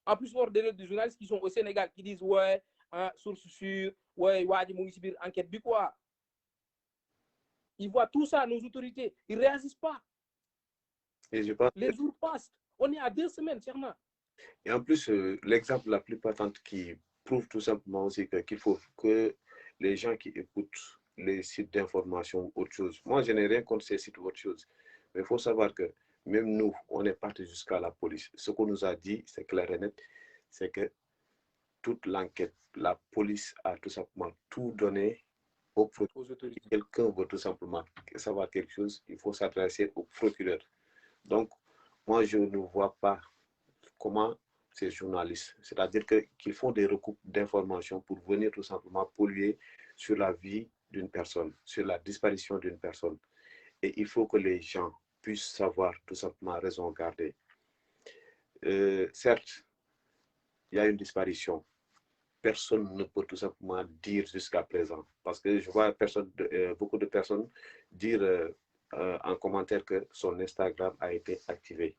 En plus, on donne des journalistes qui sont au Sénégal qui disent ouais, hein, source sûre, ouais, enquête, bi quoi? Ils voient tout ça, nos autorités. Ils ne réagissent pas. Les jours passent. On est à 2 semaines, Tcherna. Et en plus, l'exemple la plus patente qui prouve tout simplement aussi qu'il faut que les gens qui écoutent les sites d'information ou autre chose, moi je n'ai rien contre ces sites ou autre chose, mais il faut savoir que même nous, on est parti jusqu'à la police. Ce qu'on nous a dit, c'est clair et net, c'est que toute l'enquête, la police a tout simplement tout donné aux autorités. Si quelqu'un veut tout simplement savoir quelque chose, il faut s'adresser au procureur. Donc, moi, je ne vois pas comment ces journalistes, c'est-à-dire qu'ils font des recoupes d'informations pour venir tout simplement polluer sur la vie d'une personne, sur la disparition d'une personne. Et il faut que les gens puissent savoir tout simplement raison garder. Certes, il y a une disparition, personne ne peut tout simplement dire jusqu'à présent. Parce que je vois beaucoup de personnes dire en commentaire que son Instagram a été activé.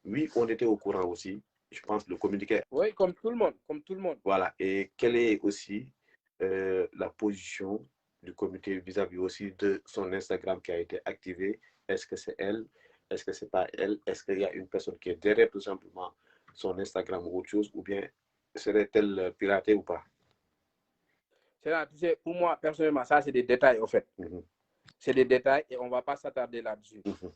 Oui, on était au courant aussi. Je pense le communiqué. Oui, comme tout le monde, comme tout le monde. Voilà. Et quelle est aussi la position du comité vis-à-vis aussi de son Instagram qui a été activé? Est-ce que c'est elle? Est-ce que c'est pas elle? Est-ce qu'il y a une personne qui est derrière tout simplement son Instagram ou autre chose? Ou bien serait-elle piratée ou pas? Tu sais, pour moi, personnellement, ça, c'est des détails, en fait. Mhm. C'est des détails et on ne va pas s'attarder là-dessus. Mhm.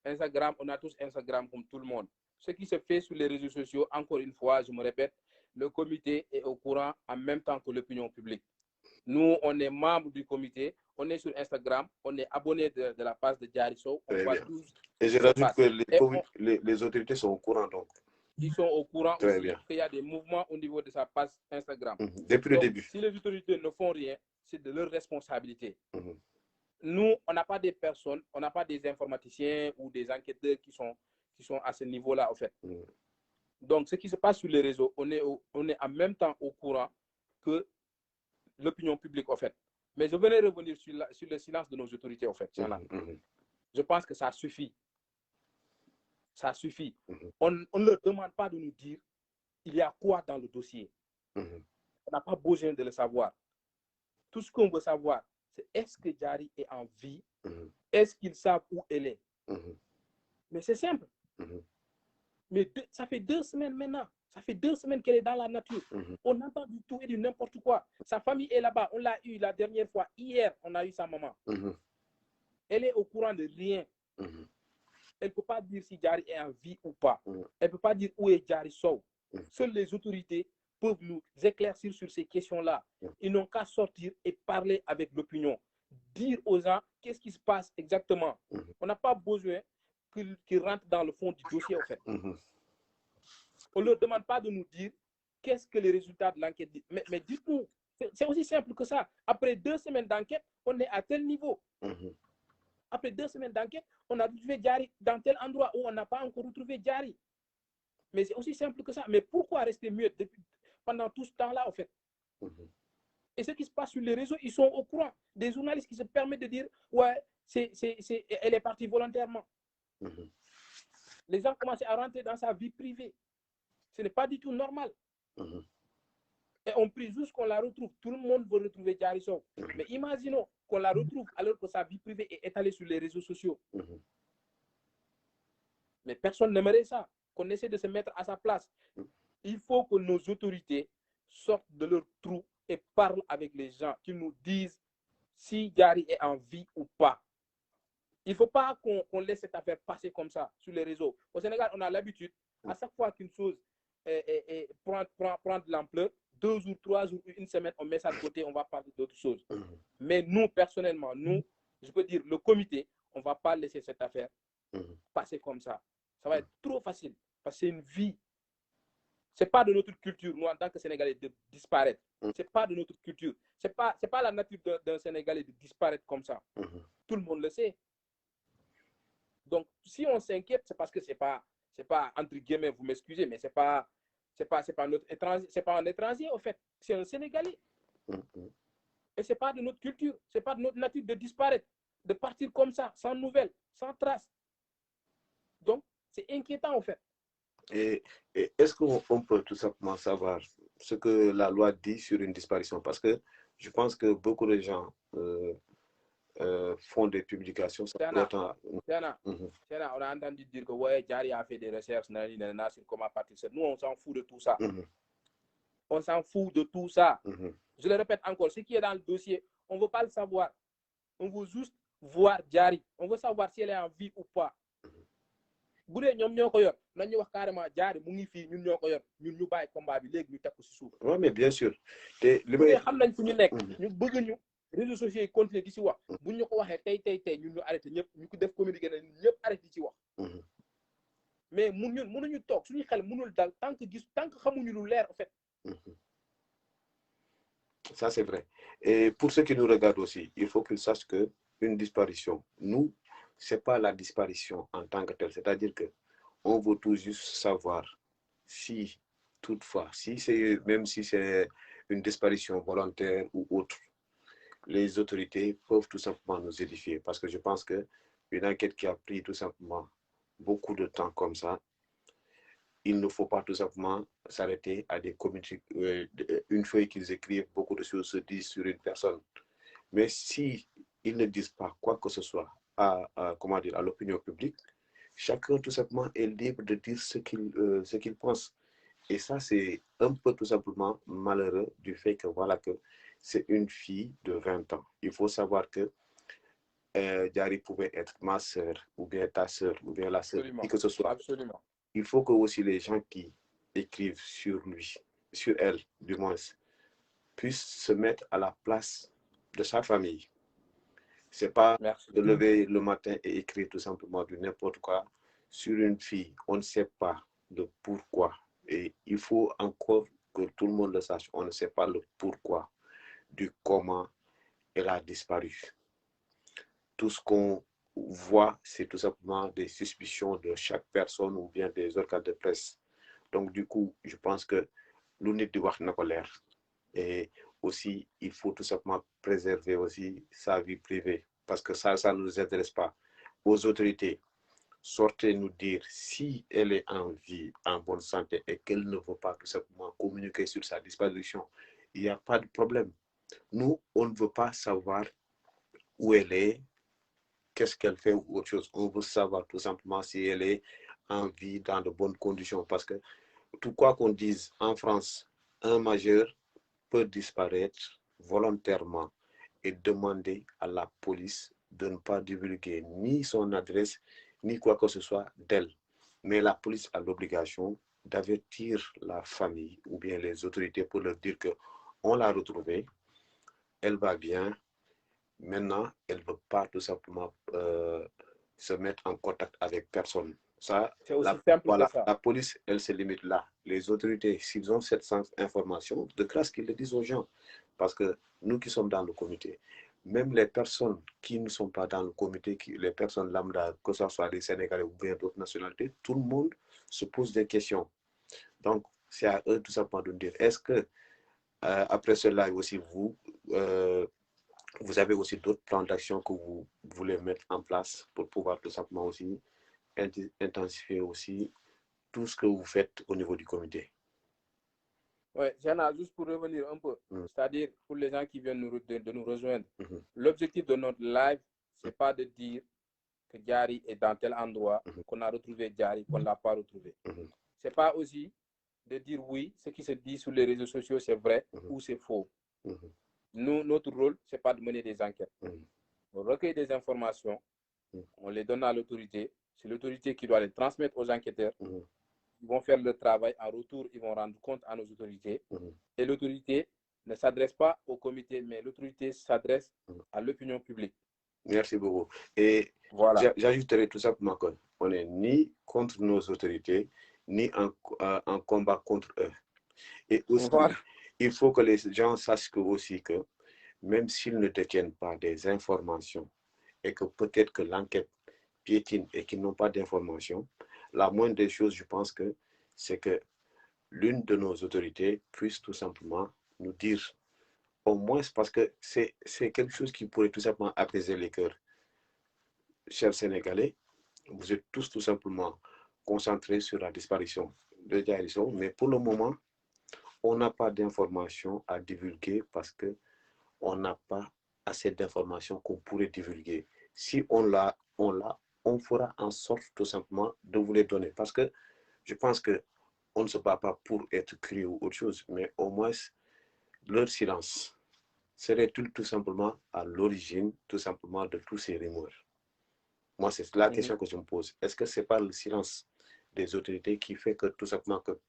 Instagram, on a tous Instagram comme tout le monde. Ce qui se fait sur les réseaux sociaux, encore une fois, je me répète, le comité est au courant en même temps que l'opinion publique. Nous, on est membre du comité, on est sur Instagram, on est abonné de la page de Diary Show, on voit tout. Et je rajoute que les autorités sont au courant, donc. Ils sont au courant Très aussi bien. qu'il y a des mouvements au niveau de sa page Instagram. Depuis donc, le début. Si les autorités ne font rien, c'est de leur responsabilité. Mhm. Nous, on n'a pas des personnes, on n'a pas des informaticiens ou des enquêteurs qui sont à ce niveau-là, en fait. Mhm. Donc, ce qui se passe sur les réseaux, on est en même temps au courant que l'opinion publique, en fait. Mais je voulais revenir sur le silence de nos autorités, en fait. Je pense que ça suffit. Ça suffit. On ne leur demande pas de nous dire il y a quoi dans le dossier. On n'a pas besoin de le savoir. Tout ce qu'on veut savoir, c'est est-ce que Diary est en vie? Est-ce qu'ils savent où elle est? Mais c'est simple. Mais ça fait 2 semaines maintenant. Ça fait 2 semaines qu'elle est dans la nature. On entend du tout et du n'importe quoi. Sa famille est là-bas. On l'a eu la dernière fois. Hier, on a eu sa maman. Elle est au courant de rien. Elle ne peut pas dire si Diary est en vie ou pas. Elle ne peut pas dire où est Diary Sow. Seules les autorités peuvent nous éclaircir sur ces questions-là. Ils n'ont qu'à sortir et parler avec l'opinion. Dire aux gens qu'est-ce qui se passe exactement. On n'a pas besoin qu'ils rentrent dans le fond du dossier, en fait. On ne leur demande pas de nous dire qu'est-ce que les résultats de l'enquête disent. Mais dites-nous, c'est aussi simple que ça. Après 2 semaines d'enquête, on est à tel niveau. Après 2 semaines d'enquête, on a retrouvé Diary dans tel endroit où on n'a pas encore retrouvé Diary. Mais c'est aussi simple que ça. Mais pourquoi rester muet pendant tout ce temps-là, en fait? Et ce qui se passe sur les réseaux, ils sont au courant. Des journalistes qui se permettent de dire ouais, elle est partie volontairement. Les gens commencent à rentrer dans sa vie privée. Ce n'est pas du tout normal. Et on prie juste qu'on la retrouve. Tout le monde veut retrouver Diary Sow. Mais imaginons qu'on la retrouve alors que sa vie privée est étalée sur les réseaux sociaux. Mais personne n'aimerait ça. Qu'on essaie de se mettre à sa place. Il faut que nos autorités sortent de leur trou et parlent avec les gens, qu'ils nous disent si Diary est en vie ou pas. Il ne faut pas qu'on laisse cette affaire passer comme ça sur les réseaux. Au Sénégal, on a l'habitude, à chaque fois qu'une chose prend de l'ampleur, 2 jours, 3 jours, une semaine, on met ça de côté, on va parler d'autres choses. Mais nous, personnellement, je peux dire, le comité, on ne va pas laisser cette affaire passer comme ça. Ça va être trop facile, parce que c'est une vie. Ce n'est pas de notre culture, nous, en tant que Sénégalais, de disparaître. Ce n'est pas de notre culture. Ce n'est pas la nature d'un Sénégalais de disparaître comme ça. Tout le monde le sait. Donc, si on s'inquiète, c'est parce que c'est pas, entre guillemets, vous m'excusez, mais c'est pas notre étranger, c'est pas un étranger, en fait. C'est un Sénégalais. Et c'est pas de notre culture, c'est pas de notre nature de disparaître, de partir comme ça, sans nouvelles, sans traces. Donc, c'est inquiétant, en fait. Et est-ce qu'on peut tout simplement savoir ce que la loi dit sur une disparition? Parce que je pense que beaucoup de gens font des publications. On a entendu dire que ouais, Diary a fait des recherches sur comment partir. Nous, on s'en fout de tout ça. On s'en fout de tout ça. Je le répète encore, ce qui est dans le dossier, on ne veut pas le savoir. On veut juste voir Diary. On veut savoir si elle est en vie ou pas. Bu dee ñoom ñoo ko yor nañu wax carrément Diary mu ngi fii ñun ñoo ko yor ñun ñu bàyyi combat bi léegi ñu teg ko si suuf. Oui, mais bien sûr. Bu dee xam nañ fu ñu nekk ñu bëgg ñu réseaux sociaux yi continuer di si wax buñ ñu ko waxee tey ñun ñu arrêté ñëpp ñu ko def communiqué na ñun ñëpp arrêté di ci wax. Mais ñun mënuñu toog suñu xel mënul dal tant que xamuñu lu leer en fait. Ça c'est vrai. Et pour ceux qui nous regardent aussi, il faut qu'ils sachent que une disparition, nous, c'est pas la disparition en tant que telle. C'est-à-dire que on veut tout juste savoir si toutefois, même si c'est une disparition volontaire ou autre, les autorités peuvent tout simplement nous édifier. Parce que je pense qu'une enquête qui a pris tout simplement beaucoup de temps comme ça, il ne faut pas tout simplement s'arrêter à des communiqués. Une fois qu'ils écrivent, beaucoup de choses se disent sur une personne. Mais si ils ne disent pas quoi que ce soit comment dire, à l'opinion publique, chacun tout simplement est libre de dire ce qu'il pense. Et ça, c'est un peu tout simplement malheureux du fait que voilà que c'est une fille de 20 ans. Il faut savoir que Diary pouvait être ma sœur, ou bien ta sœur, ou bien la sœur, qui que ce soit. Absolument. Il faut que aussi les gens qui écrivent sur lui, sur elle, du moins, puissent se mettre à la place de sa famille. C'est pas de lever le matin et écrire tout simplement du n'importe quoi sur une fille. On ne sait pas le pourquoi. Et il faut encore que tout le monde le sache. On ne sait pas le pourquoi du comment elle a disparu. Tout ce qu'on voit, c'est tout simplement des suspicions de chaque personne ou bien des organes de presse. Donc, du coup, je pense que l'unité de wax na ko leer. Et aussi, il faut tout simplement préserver aussi sa vie privée. Parce que ça ne nous intéresse pas. Aux autorités, sortez nous dire si elle est en vie, en bonne santé et qu'elle ne veut pas tout simplement communiquer sur sa disparition. Il n'y a pas de problème. Nous, on ne veut pas savoir où elle est, qu'est-ce qu'elle fait ou autre chose. On veut savoir tout simplement si elle est en vie dans de bonnes conditions. Parce que tout quoi qu'on dise, en France, un majeur peut disparaître volontairement et demander à la police de ne pas divulguer ni son adresse, ni quoi que ce soit d'elle. Mais la police a l'obligation d'avertir la famille ou bien les autorités pour leur dire qu'on l'a retrouvée, elle va bien. Maintenant, elle ne veut pas tout simplement se mettre en contact avec personne. Ça, c'est aussi simple voilà, que ça. la police, elle se limite là. Les autorités, s'ils ont cette information, de grâce qu'ils le disent aux gens. Parce que nous qui sommes dans le comité, même les personnes qui ne sont pas dans le comité, les personnes lambda, que ce soit des Sénégalais ou bien d'autres nationalités, tout le monde se pose des questions. Donc, c'est à eux tout simplement de nous dire, est-ce que après cela aussi, vous avez aussi d'autres plans d'action que vous voulez mettre en place pour pouvoir tout simplement aussi intensifier aussi tout ce que vous faites au niveau du comité. Oui, Jana, juste pour revenir un peu, c'est-à-dire pour les gens qui viennent de nous rejoindre, l'objectif de notre live, ce n'est pas de dire que Diary est dans tel endroit, qu'on a retrouvé Diary, qu'on ne l'a pas retrouvé. Ce n'est pas aussi de dire oui, ce qui se dit sur les réseaux sociaux, c'est vrai ou c'est faux. Nous, notre rôle, ce n'est pas de mener des enquêtes. On recueille des informations, on les donne à l'autorité. C'est l'autorité qui doit les transmettre aux enquêteurs. Ils vont faire le travail. En retour, ils vont rendre compte à nos autorités. Et l'autorité ne s'adresse pas au comité, mais l'autorité s'adresse à l'opinion publique. Merci beaucoup. Et voilà. J'ajouterai tout simplement qu'on n'est ni contre nos autorités, ni en combat contre eux. Et aussi, voilà, il faut que les gens sachent aussi que même s'ils ne détiennent pas des informations et que peut-être que l'enquête piétine et qu'ils n'ont pas d'informations, la moindre des choses, je pense que c'est que l'une de nos autorités puisse tout simplement nous dire, au moins parce que c'est quelque chose qui pourrait tout simplement apaiser les cœurs. Chers Sénégalais, vous êtes tous tout simplement concentrés sur la disparition de Diary Sow, mais pour le moment, on n'a pas d'informations à divulguer parce qu'on n'a pas assez d'informations qu'on pourrait divulguer. Si on l'a, on fera en sorte tout simplement de vous les donner. Parce que je pense qu'on ne se bat pas pour être cru ou autre chose, mais au moins leur silence serait tout simplement à l'origine tout simplement de tous ces rumeurs. Moi, c'est la question que je me pose. Est-ce que ce n'est pas le silence des autorités qui fait que tout simplement que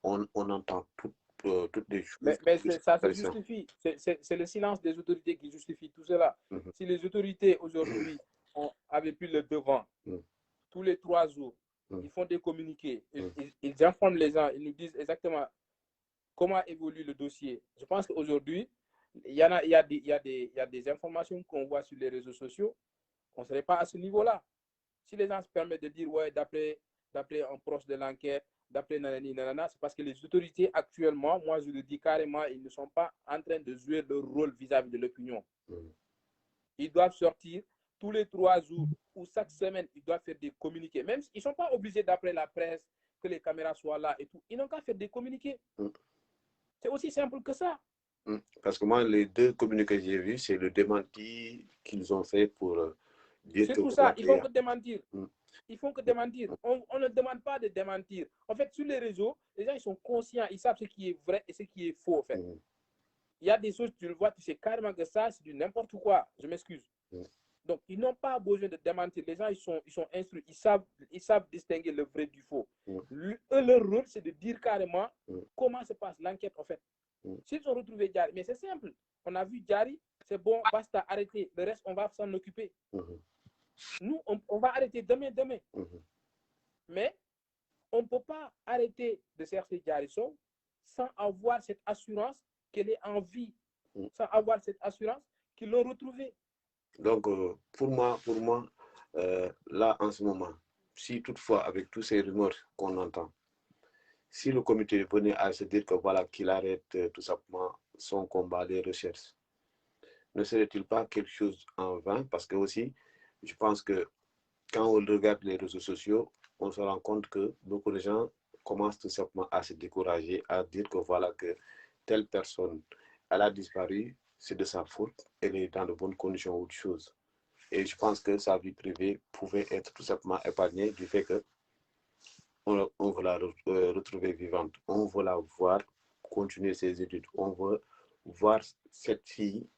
on entend toutes les choses? Mais ça se justifie. C'est le silence des autorités qui justifie tout cela. Si les autorités aujourd'hui avaient pu le devant, tous les 3 jours, ils font des communiqués, ils informent les gens, ils nous disent exactement comment évolue le dossier. Je pense qu'aujourd'hui, il y a des informations qu'on voit sur les réseaux sociaux, on ne serait pas à ce niveau-là. Si les gens se permettent de dire, ouais, d'après un proche de l'enquête, d'appeler nanani, nanana, c'est parce que les autorités actuellement, moi je le dis carrément, ils ne sont pas en train de jouer leur rôle vis-à-vis de l'opinion. Ils doivent sortir tous les 3 jours ou chaque semaine, ils doivent faire des communiqués. Même ils ne sont pas obligés d'appeler la presse, que les caméras soient là et tout. Ils n'ont qu'à faire des communiqués. C'est aussi simple que ça. Parce que moi, les 2 communiqués que j'ai vus, c'est le démenti qu'ils ont fait pour dire c'est que... tout ça, ils font que démentir. Ils font que démentir. On ne demande pas de démentir. En fait, sur les réseaux, les gens ils sont conscients, ils savent ce qui est vrai et ce qui est faux. En fait. Il y a des choses, tu le vois, tu sais carrément que ça, c'est du n'importe quoi. Je m'excuse. Donc, ils n'ont pas besoin de démentir. Les gens, ils sont instruits. Ils savent distinguer le vrai du faux. Eux, leur rôle, c'est de dire carrément comment se passe l'enquête, en fait. S'ils ont retrouvé Diary, mais c'est simple. On a vu Diary, c'est bon, basta, arrêter. Le reste, on va s'en occuper. Nous, on va arrêter demain. Mais on ne peut pas arrêter de chercher Diary Sow sans avoir cette assurance qu'elle est en vie, sans avoir cette assurance qu'ils l'ont retrouvée. Donc, pour moi, là, en ce moment, si toutefois, avec tous ces rumeurs qu'on entend, si le comité venait à se dire que voilà, qu'il arrête tout simplement son combat, les recherches, ne serait-il pas quelque chose en vain? Parce que aussi, je pense que quand on regarde les réseaux sociaux, on se rend compte que beaucoup de gens commencent tout simplement à se décourager, à dire que voilà, que telle personne, elle a disparu, c'est de sa faute, elle est dans de bonnes conditions ou autre chose. Et je pense que sa vie privée pouvait être tout simplement épargnée du fait que on veut la retrouver vivante, on veut la voir continuer ses études, on veut voir cette fille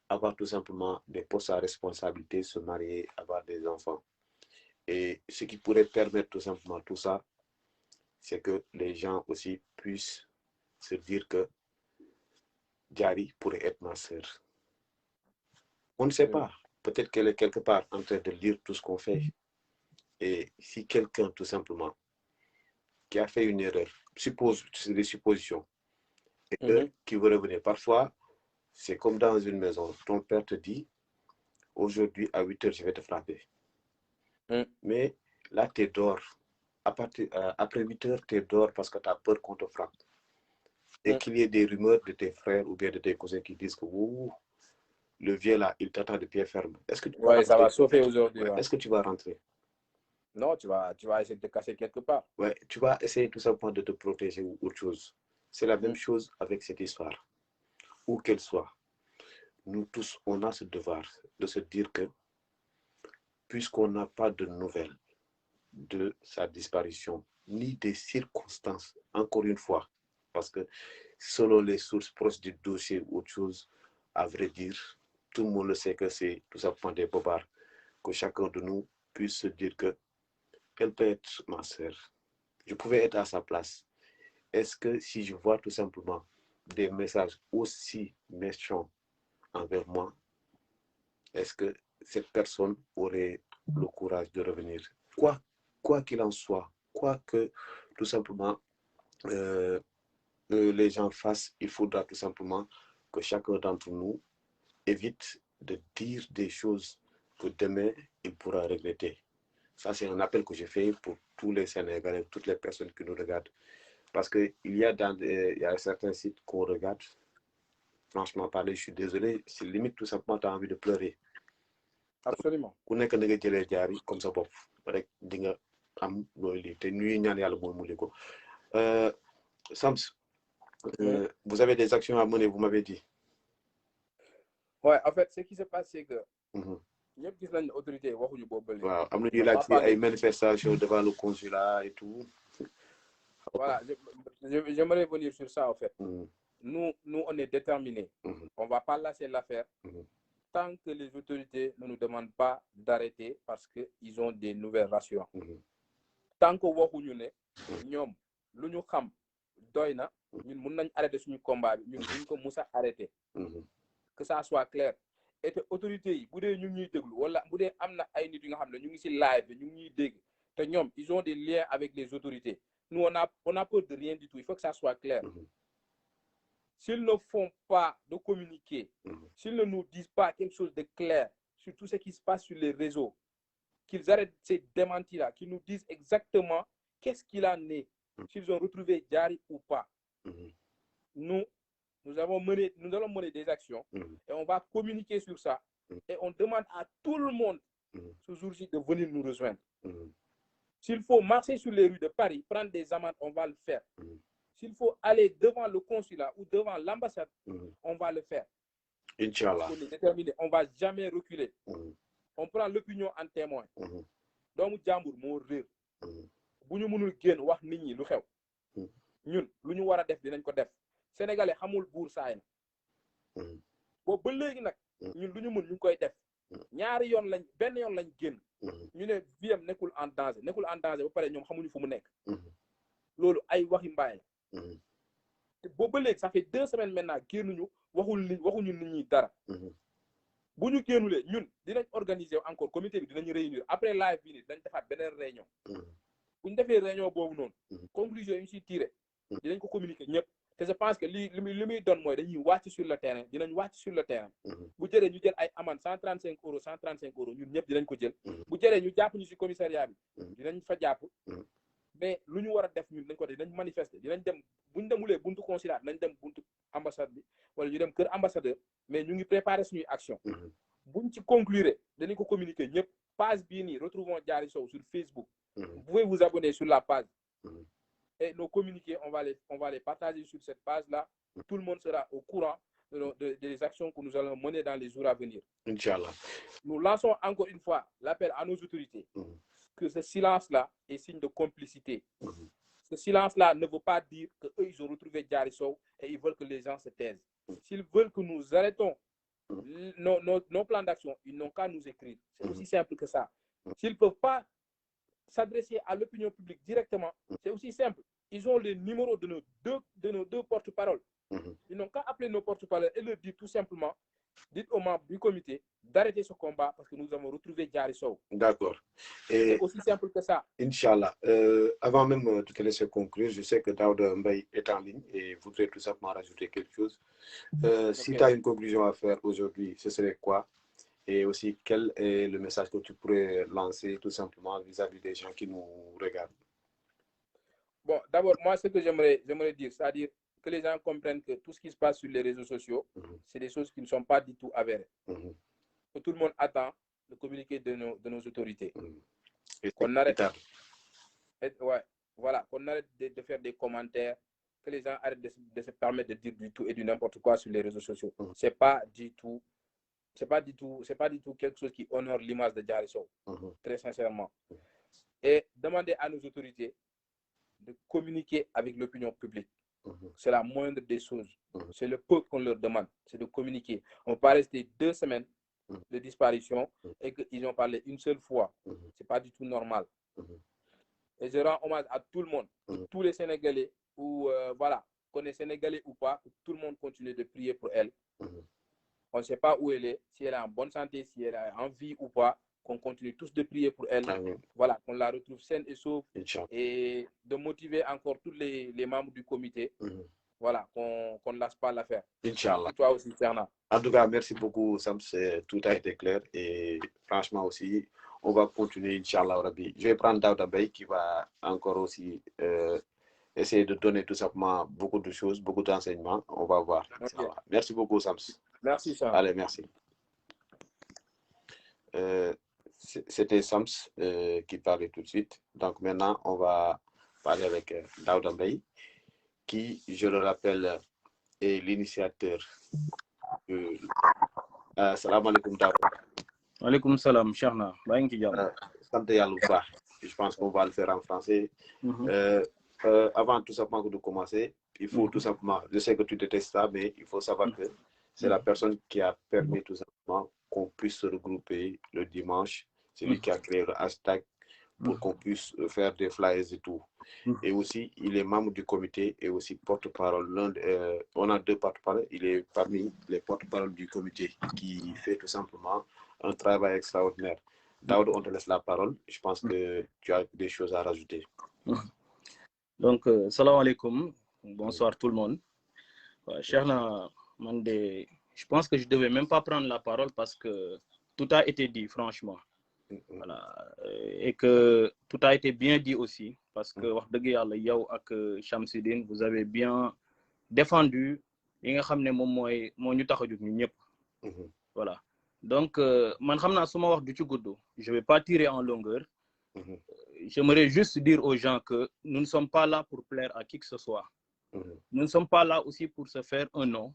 avoir tout simplement des postes à responsabilité, se marier, avoir des enfants. Et ce qui pourrait permettre tout simplement tout ça, c'est que les gens aussi puissent se dire que Diary pourrait être ma sœur. On ne sait pas. Peut-être qu'elle est quelque part en train de lire tout ce qu'on fait. Et si quelqu'un, tout simplement, qui a fait une erreur, suppose, c'est des suppositions, et qui veut revenir. Parfois, c'est comme dans une maison. Ton père te dit, aujourd'hui, à 8 heures, je vais te frapper. Mais là, tu dors. Après 8 heures, tu dors parce que tu as peur qu'on te frappe. Et qu'il y ait des rumeurs de tes frères ou bien de tes cousins qui disent que le vieux là, il t'attend de pied ferme. Est-ce que tu vas rentrer? Ça va sauver aujourd'hui. Est-ce que tu vas rentrer? Non, tu vas essayer de te cacher quelque part. Ouais, tu vas essayer tout simplement de te protéger ou autre chose. C'est la même chose avec cette histoire. Où qu'elle soit, nous tous, on a ce devoir de se dire que, puisqu'on n'a pas de nouvelles de sa disparition, ni des circonstances, encore une fois, parce que selon les sources proches du dossier ou autre chose, à vrai dire, tout le monde le sait que c'est tout simplement des bobards, que chacun de nous puisse se dire que elle peut être ma sœur. Je pouvais être à sa place. Est-ce que si je vois tout simplement des messages aussi méchants envers moi, est-ce que cette personne aurait le courage de revenir? Quoi qu'il en soit, quoi que tout simplement les gens fassent, il faudra tout simplement que chacun d'entre nous évite de dire des choses que demain il pourra regretter. Ça, c'est un appel que j'ai fait pour tous les Sénégalais, toutes les personnes qui nous regardent. Parce qu'il y a certains sites qu'on regarde, franchement parler, je suis désolé, c'est limite tout simplement, tu as envie de pleurer. Absolument. Ku nekk na nga jëlee jaar yi comme sa bopp rek di nga am looy lii te ñuy ñaan yàlla mooy mu li ko Sams, vous avez des actions à mener, vous m'avez dit. Ouais, en fait, ce qui se passe, c'est que ñëpp gis nañ autorité waxuñu boobu ba léegi. waaw am na ñuy laaj fii ay manifestations devant le consulat et tout. Voilà, j'aimerais venir sur ça, en fait. Nous, on est déterminés. On ne va pas lâcher l'affaire tant que les autorités ne nous demandent pas d'arrêter parce qu'ils ont des nouvelles rations. Tant que waxuñu ne ñoom lu ñu xam doy na ñun mun nañ arrêter suñu combat bi ñun duñ ko mus a arrêter. Que ça soit clair. Et te autorités yi bu dee ñu ngi ñuy déglu wala bu dee am na ay nit yi nga xam ne ñu ngi ci live bi ñu ngi ñuy dégg te ñoom ils ont des liens avec les autorités. Nous, on a peur de rien du tout. Il faut que ça soit clair. S'ils ne font pas de communiquer, s'ils ne nous disent pas quelque chose de clair sur tout ce qui se passe sur les réseaux, qu'ils arrêtent ces démentis-là, qu'ils nous disent exactement qu'est-ce qu'il en est s'ils ont retrouvé Diary ou pas. Nous allons mener des actions et on va communiquer sur ça. Et on demande à tout le monde ce jour-ci de venir nous rejoindre. S'il faut marcher sur les rues de Paris, prendre des amendes, on va le faire. S'il faut aller devant le consulat ou devant l'ambassade, on va le faire. Inch'Allah. On est déterminé, on ne va jamais reculer. On prend l'opinion en témoin. Doomu jàmbur moo réer. Bu ñu mënul génn wax nit ñi lu xew. ñun lu ñu war a def dinañ ko def. Sénégalais xamul buur saay na. boobu ba léegi nag ñun lu ñu mën ñu ngi koy def. benn yoon lañ génn. ñu ne viam nekkul en danger ba pare ñoom xamuñu fu mu nekk. loolu ay waxi mbaay la. te boobu ba léegi ça fait 2 semaines maintenant génnuñu waxuñu nit ñi dara. bu ñu génnulee ñun dinañ organiser encore comité bi dinañ réunir après live bi nii dinañ defaat beneen réunion. bu ñu defee réunion boobu noonu. conclusion yi ñu siy tiré. dinañ ko communiquer ñëpp. te je pense que li muy doon mooy dañuy wàcc sur le terrain dinañ wàcc sur le terrain. bu jëree ñu jël ay amende 135 euros ñun ñëpp dinañ ko jël. bu jëree ñu jàpp ñu si commissariat bi. dinañ fa jàpp. mais lu ñu war a def ñun dañ ko def dinañ manifester dinañ dem bu ñu demulee buntu consulat dinañ dem buntu ambassade bi wala ñu dem kër ambassadeur mais ñu ngi préparer suñuy action. buñ ci conclure dinañ ko communiquer ñëpp page bii nii retrouvons Diary Sow sur Facebook. Vous pouvez vous abonner sur la page. Et nos communiqués, on va les partager sur cette page-là. Tout le monde sera au courant des actions que nous allons mener dans les jours à venir. Inch'Allah. Nous lançons encore une fois l'appel à nos autorités que ce silence-là est signe de complicité. Ce silence-là ne veut pas dire qu'eux, ils ont retrouvé Diary Sow et ils veulent que les gens se taisent. S'ils veulent que nous arrêtons nos plans d'action, ils n'ont qu'à nous écrire. C'est aussi simple que ça. S'ils ne peuvent pas s'adresser à l'opinion publique directement, c'est aussi simple. Ils ont les numéros de nos deux porte-paroles. Ils n'ont qu'à appeler nos porte-paroles et leur dire tout simplement, dites aux membres du comité d'arrêter ce combat parce que nous avons retrouvé Diary Sow. D'accord. C'est aussi simple que ça. Inch'Allah. Avant même de te laisser conclure, je sais que Daouda Mbaye est en ligne et voudrait tout simplement rajouter quelque chose. Si tu as une conclusion à faire aujourd'hui, ce serait quoi? Et aussi, quel est le message que tu pourrais lancer tout simplement vis-à-vis des gens qui nous regardent? Bon, d'abord, moi, ce que j'aimerais dire, c'est-à-dire que les gens comprennent que tout ce qui se passe sur les réseaux sociaux, c'est des choses qui ne sont pas du tout avérées. Que tout le monde attend le communiqué de nos autorités. Qu'on arrête, qu'on arrête de faire des commentaires, que les gens arrêtent de se permettre de dire du tout et du n'importe quoi sur les réseaux sociaux. C'est pas du tout quelque chose qui honore l'image de Diary Sow, très sincèrement. Et demander à nos autorités de communiquer avec l'opinion publique. C'est la moindre des choses. C'est le peu qu'on leur demande, c'est de communiquer. On ne peut pas rester 2 semaines de disparition et qu'ils ont parlé une seule fois. C'est pas du tout normal. Et je rends hommage à tout le monde, tous les Sénégalais, qu'on est Sénégalais ou pas, que tout le monde continue de prier pour elle. On ne sait pas où elle est, si elle est en bonne santé, si elle est en vie ou pas, qu'on continue tous de prier pour elle. Voilà, qu'on la retrouve saine et sauve. Et de motiver encore tous les membres du comité. Voilà, qu'on ne lâche pas l'affaire. Inch'Allah. Toi aussi, Fernand. En tout cas, merci beaucoup, Sam. Tout a été clair. Et franchement aussi, on va continuer, Inch'Allah, Rabbi. Je vais prendre Daouda Mbaye qui va encore aussi essayer de donner tout simplement beaucoup de choses, beaucoup d'enseignements. On va voir. Okay. Merci beaucoup, Sam. Merci, Sam. Allez, merci. C'était Sams qui parlait tout de suite. Donc maintenant, on va parler avec Daouda Mbaye, qui, je le rappelle, est l'initiateur de... Salam alaikum, Daouda. Alaikum salam, Charna. Je pense qu'on va le faire en français. Avant tout simplement de commencer, il faut tout simplement, je sais que tu détestes ça, mais il faut savoir que c'est la personne qui a permis tout simplement qu'on puisse se regrouper le dimanche. C'est lui qui a créé le hashtag pour qu'on puisse faire des flyers et tout. Et aussi, il est membre du comité et aussi porte-parole. On a 2 porte-parole. Il est parmi les porte-parole du comité qui fait tout simplement un travail extraordinaire. Daoud, on te laisse la parole. Je pense que tu as des choses à rajouter. Donc, salam alaikum. Bonsoir tout le monde. Cherna, je pense que je ne devais même pas prendre la parole parce que tout a été dit, franchement. Voilà. Et que tout a été bien dit aussi parce que wax dëgg yàlla yow ak Chamsidine vous avez bien défendu yi nga xam ne moom moo ñu tax a jóg ñu ñëpp. Voilà donc man xam naa su ma wax du ci gudd je vais pas tirer en longueur. J'aimerais juste dire aux gens que nous ne sommes pas là pour plaire à qui que ce soit. Nous ne sommes pas là aussi pour se faire un nom.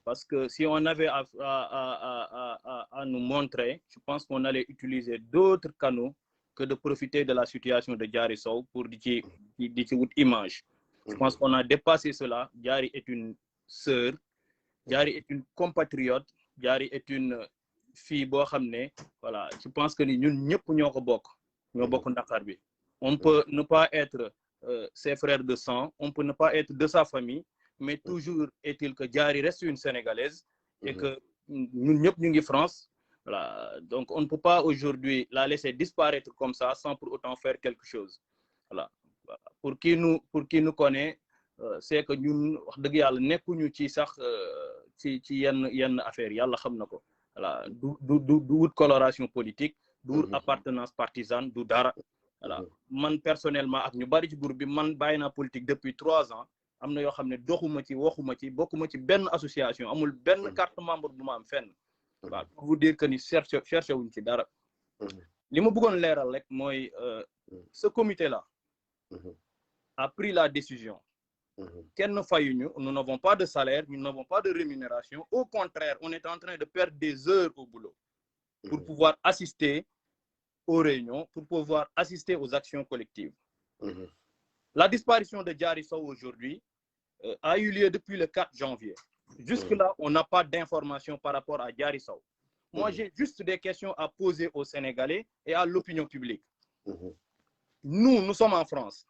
Parce que si on avait à nous montrer, je pense qu'on allait utiliser d'autres canaux que de profiter de la situation de Diary Sow pour dire image. Je pense qu'on a dépassé cela. Diary est une sœur, Diary est une compatriote, Diary est une fille boo xam ne voilà je pense que ni ñun ñëpp ñoo bokk Ndakar bi. On peut ne pas être ses frères de sang, on peut ne pas être de sa famille, mais toujours est-il que Diary reste une Sénégalaise et que ñun ñëpp ñu ngi France. Voilà, donc on ne peut pas aujourd'hui la laisser disparaître comme ça sans pour autant faire quelque chose. Voilà. Pour qui nous connaît, c'est que ñun wax dëgg yàlla nekkuñu ci sax ci yenn affaire yàlla xam na ko. Voilà, du wut coloration politique, du wut appartenance partisane, du dara. Voilà, man personnellement ak ñu bari ci groupe bi man bàyyi naa politique depuis 3 ans. Am na yoo xam ne doxuma ci waxuma ci bokkuma ci benn association amul benn carte membre bu ma am fenn. Voilà, pour vous dire que ni cherché wuñ ci dara. Li ma bëggoon leeral rek mooy ce comité là a pris la décision. Kenn fayuñu, nous n'avons pas de salaire, nous n'avons pas de rémunération. Au contraire, on est en train de perdre des heures au boulot pour pouvoir assister aux réunions, pour pouvoir assister aux actions collectives. La disparition de Diary Sow aujourd'hui a eu lieu depuis le 4 janvier. Jusque-là, on n'a pas d'informations par rapport à Diary Sow. Moi, j'ai juste des questions à poser aux Sénégalais et à l'opinion publique. Nous sommes en France.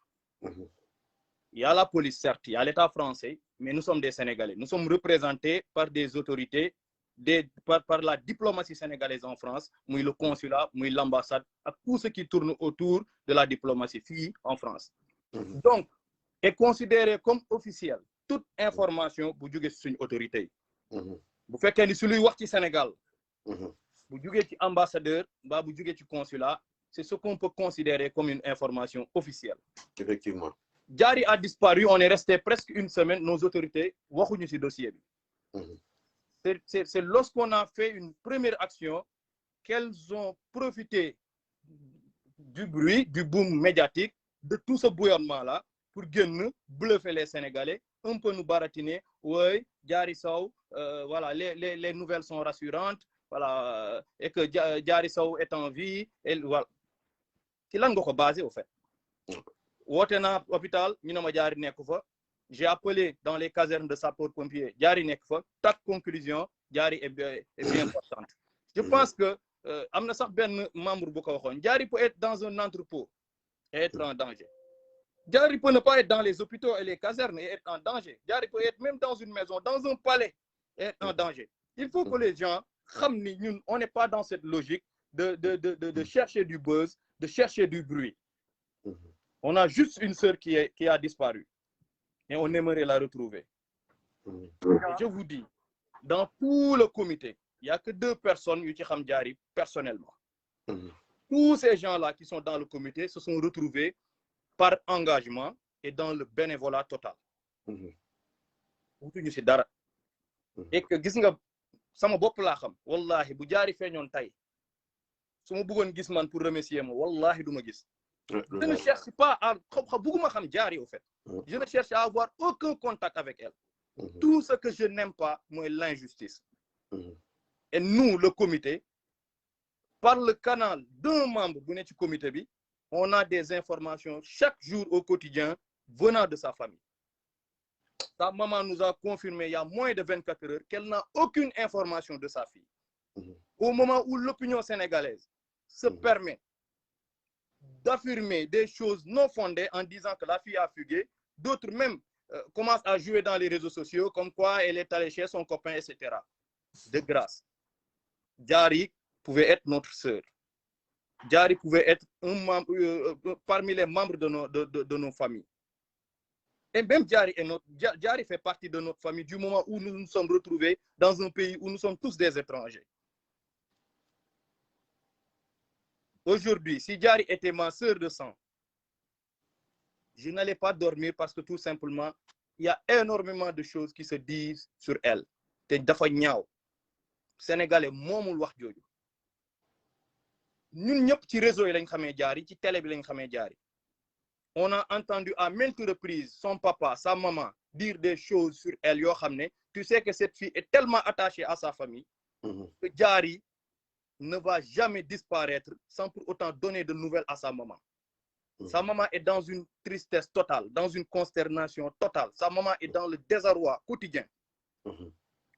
Il y a la police, certes, il y a l'État français, mais nous sommes des Sénégalais. Nous sommes représentés par des autorités, par la diplomatie sénégalaise en France, le consulat, l'ambassade, tout ce qui tourne autour de la diplomatie en France. Donc, est considéré comme officiel toute information bu jóge ci suñu autorité yi. Bu fekkee ni su luy wax ci Sénégal bu jóge ci ambassadeur mbaa bu jóge ci consulat, c'est ce qu'on peut considérer comme une information officielle. Effectivement. Diary a disparu, on est resté presque une semaine, nos autorités waxuñu ci dossier bi. C'est lorsqu'on a fait une première action qu'elles ont profité du bruit, du boom médiatique, de tout ce bouillonnement-là pour bluffer les Sénégalais, un peu nous baratiner. Oui, Diary Sow, voilà, les nouvelles sont rassurantes, voilà, et que Diary Sow est en vie. Et voilà. C'est là qu'on est basé, au fait. Wotena hôpital, j'ai appelé dans les casernes de sapeurs-pompiers, Diary Nekfa, ta conclusion, Diary est bien importante. Je pense que amna sax ben membre bu ko waxone Diary peut être dans un entrepôt et être en danger. Diary peut ne pas être dans les hôpitaux et les casernes et être en danger. Diary peut être même dans une maison, dans un palais et être en danger. Il faut que les gens on n'est pas dans cette logique de chercher du buzz, de chercher du bruit. On a juste une sœur qui a disparu et on aimerait la retrouver. Et je vous dis, dans tout le comité, il n'y a que 2 personnes qui xam Diary personnellement. Tous ces gens-là qui sont dans le comité se sont retrouvés par engagement et dans le bénévolat total. Wutuñu ci dara. Et que gis nga sama bopp laa xam wallahi bu Diary feeñoon tey su ma bëggoon gis man pour remercier ma wallahi du ma gis. Je ne cherche pas à bëgguma xam Diary au fait. Je ne cherche à avoir aucun contact avec elle. Tout ce que je n'aime pas, moi, l'injustice. Et nous, le comité, par le canal d'un membre du comité, on a des informations chaque jour au quotidien venant de sa famille. Sa maman nous a confirmé il y a moins de 24 heures qu'elle n'a aucune information de sa fille. Au moment où l'opinion sénégalaise se permet d'affirmer des choses non fondées en disant que la fille a fugué, d'autres même commencent à jouer dans les réseaux sociaux comme quoi elle est allée chez son copain, etc. De grâce, Diary pouvait être notre sœur. Diary pouvait être un membre, parmi les membres de nos familles. Et même Diary fait partie de notre famille du moment où nous nous sommes retrouvés dans un pays où nous sommes tous des étrangers. Aujourd'hui, si Diary était ma sœur de sang, je n'allais pas dormir parce que tout simplement, il y a énormément de choses qui se disent sur elle. Te dafa ñaaw. Sénégalais moomul wax jooju. Ñun ñëpp ci réseau yi lañ xamee jaar yi ci télé bi lañ xamee jaar yi. On a entendu à maintes reprises son papa, sa maman dire des choses sur elle yoo xam ne tu sais que cette fille est tellement attachée à sa famille que Diary ne va jamais disparaître sans pour autant donner de nouvelles à sa maman. Sa maman est dans une tristesse totale, dans une consternation totale. Sa maman est dans le désarroi quotidien.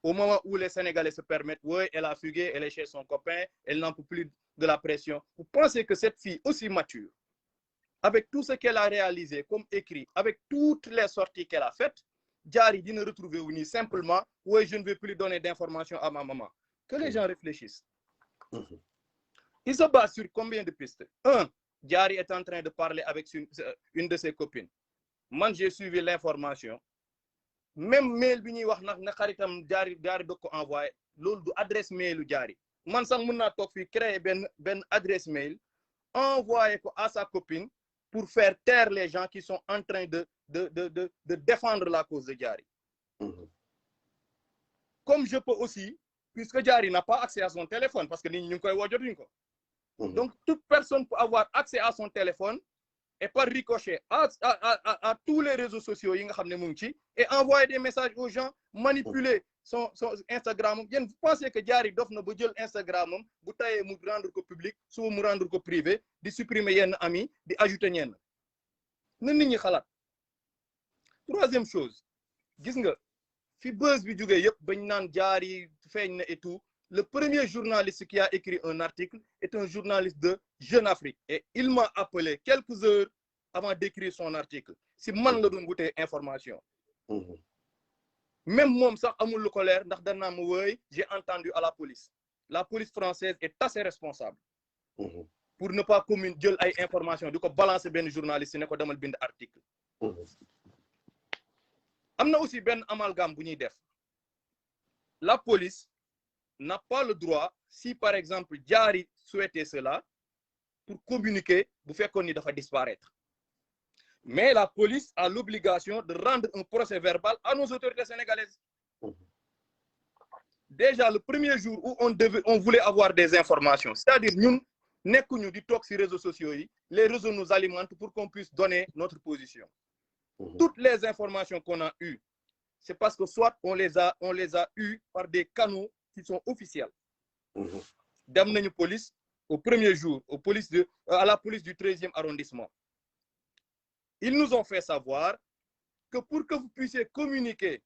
Au moment où les Sénégalais se permettent, oui, elle a fugué, elle est chez son copain, elle n'en peut plus de la pression. Vous pensez que cette fille aussi mature, avec tout ce qu'elle a réalisé comme écrit, avec toutes les sorties qu'elle a faites, Diary dina retrouver wu ni simplement, oui, je ne vais plus donner d'informations à ma maman. Que les gens réfléchissent. Il se base sur combien de pistes? Un, Diary est en train de parler avec une de ses copines. Moi, j'ai suivi l'information. Même mail bi ñuy wax nag na xaritam Diary do ko envoyé loolu du adresse mailu Diary. Man sax mën naa toog fii créer benn adresse mail envoyer ko à sa copine pour faire taire les gens qui sont en train de défendre la cause de Diary. Comme je peux aussi, puisque Diary n'a pas accès à son téléphone, parce que nit ñi ñu ngi koy woo jotuñu ko. Donc toute personne peut avoir accès à son téléphone et par ricochet à tous les réseaux sociaux yi nga xam ne mu ngi ci et envoyer des messages aux gens, manipuler son Instagram. Yéen vous pensez que Diary dof na ba jël Instagram am bu tayee mu rendre ko public suba mu rendre ko privé di supprimer yenn amis di ajouter ñenn na nit ñi xalaat. Troisième chose gis nga fi buzz bi jógee yëpp bañ naan Diary feeñ na et tout. Le premier journaliste qui a écrit un article est un journaliste de Jeune Afrique et il m'a appelé quelques heures avant d'écrire son article. Si man la doon wutee information. Même moom sax amul lu ko leer ndax danaa ma wooy j'ai entendu à la police. La police française est assez responsable. Pour ne pas jël ay information di ko balancer benn journaliste ne ko demal bind article. Am na aussi benn amalgame bu ñuy def. La police n'a pas le droit, si par exemple Diary souhaitait cela, pour communiquer, bu fekkoon ni dafa disparaître. Mais la police a l'obligation de rendre un procès verbal à nos autorités sénégalaises. Déjà le premier jour où on voulait avoir des informations, c'est-à-dire ñun nekkuñu di toog ci réseaux sociaux yi, les réseaux nous alimentent pour qu'on puisse donner notre position. Toutes les informations qu'on a eues, c'est parce que soit on les a eues par des canaux qui sont officiels. Dem nañu police au premier jour, à la police du 13e arrondissement. Ils nous ont fait savoir que pour que vous puissiez communiquer